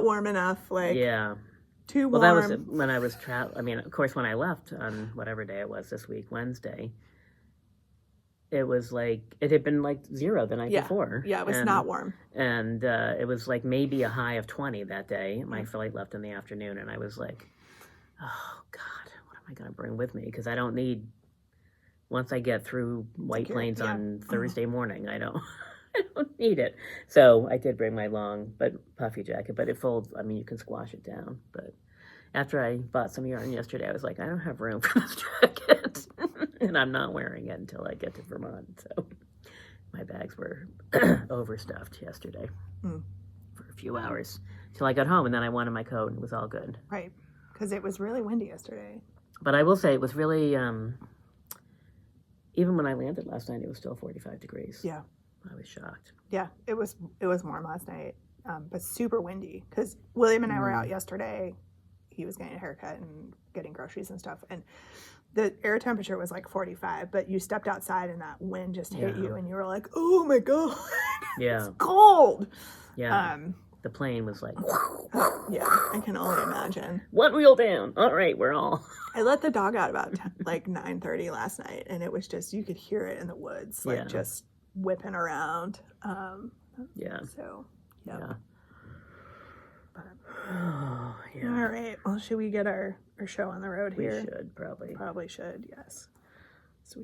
warm enough. Too warm. Well, that was when I was of course, when I left on whatever day it was this week, Wednesday, it was like, it had been like 0 the night before. Yeah, it was not warm. And it was like maybe a high of 20 that day. My flight left in the afternoon, and I was like, oh, God, what am I going to bring with me? Because I don't need, once I get through White Plains on Thursday morning, I don't need it. So I did bring my long but puffy jacket, but it folds, you can squash it down. But after I bought some yarn yesterday, I was like, I don't have room for this jacket. And I'm not wearing it until I get to Vermont. So my bags were overstuffed yesterday for a few hours till I got home, and then I wanted my coat, and it was all good. Right, because it was really windy yesterday. But I will say it was really, even when I landed last night, it was still 45 degrees. Yeah. I was shocked. Yeah, it was warm last night, but super windy. Because William and I were out yesterday. He was getting a haircut and getting groceries and stuff, and the air temperature was like 45. But you stepped outside and that wind just hit you, and you were like, "Oh my god, Yeah, it's cold." yeah. The plane was like, Yeah, I can only imagine. one wheel down. All right, we're all. I let the dog out about like 9:30 last night, and it was just you could hear it in the woods, like just whipping around. Yeah. So, yeah. But, Oh, yeah. all right. Well, should we get our show on the road We here? should probably. Probably should. Yes. So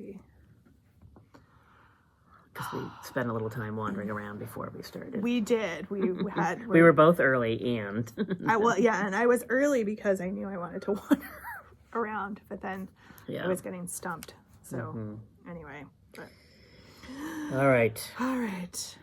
Because we spent a little time wandering around before we started. we did. We had. We were both early, and and I was early because I knew I wanted to wander around, but then I was getting stumped. So anyway. But, all right. all right.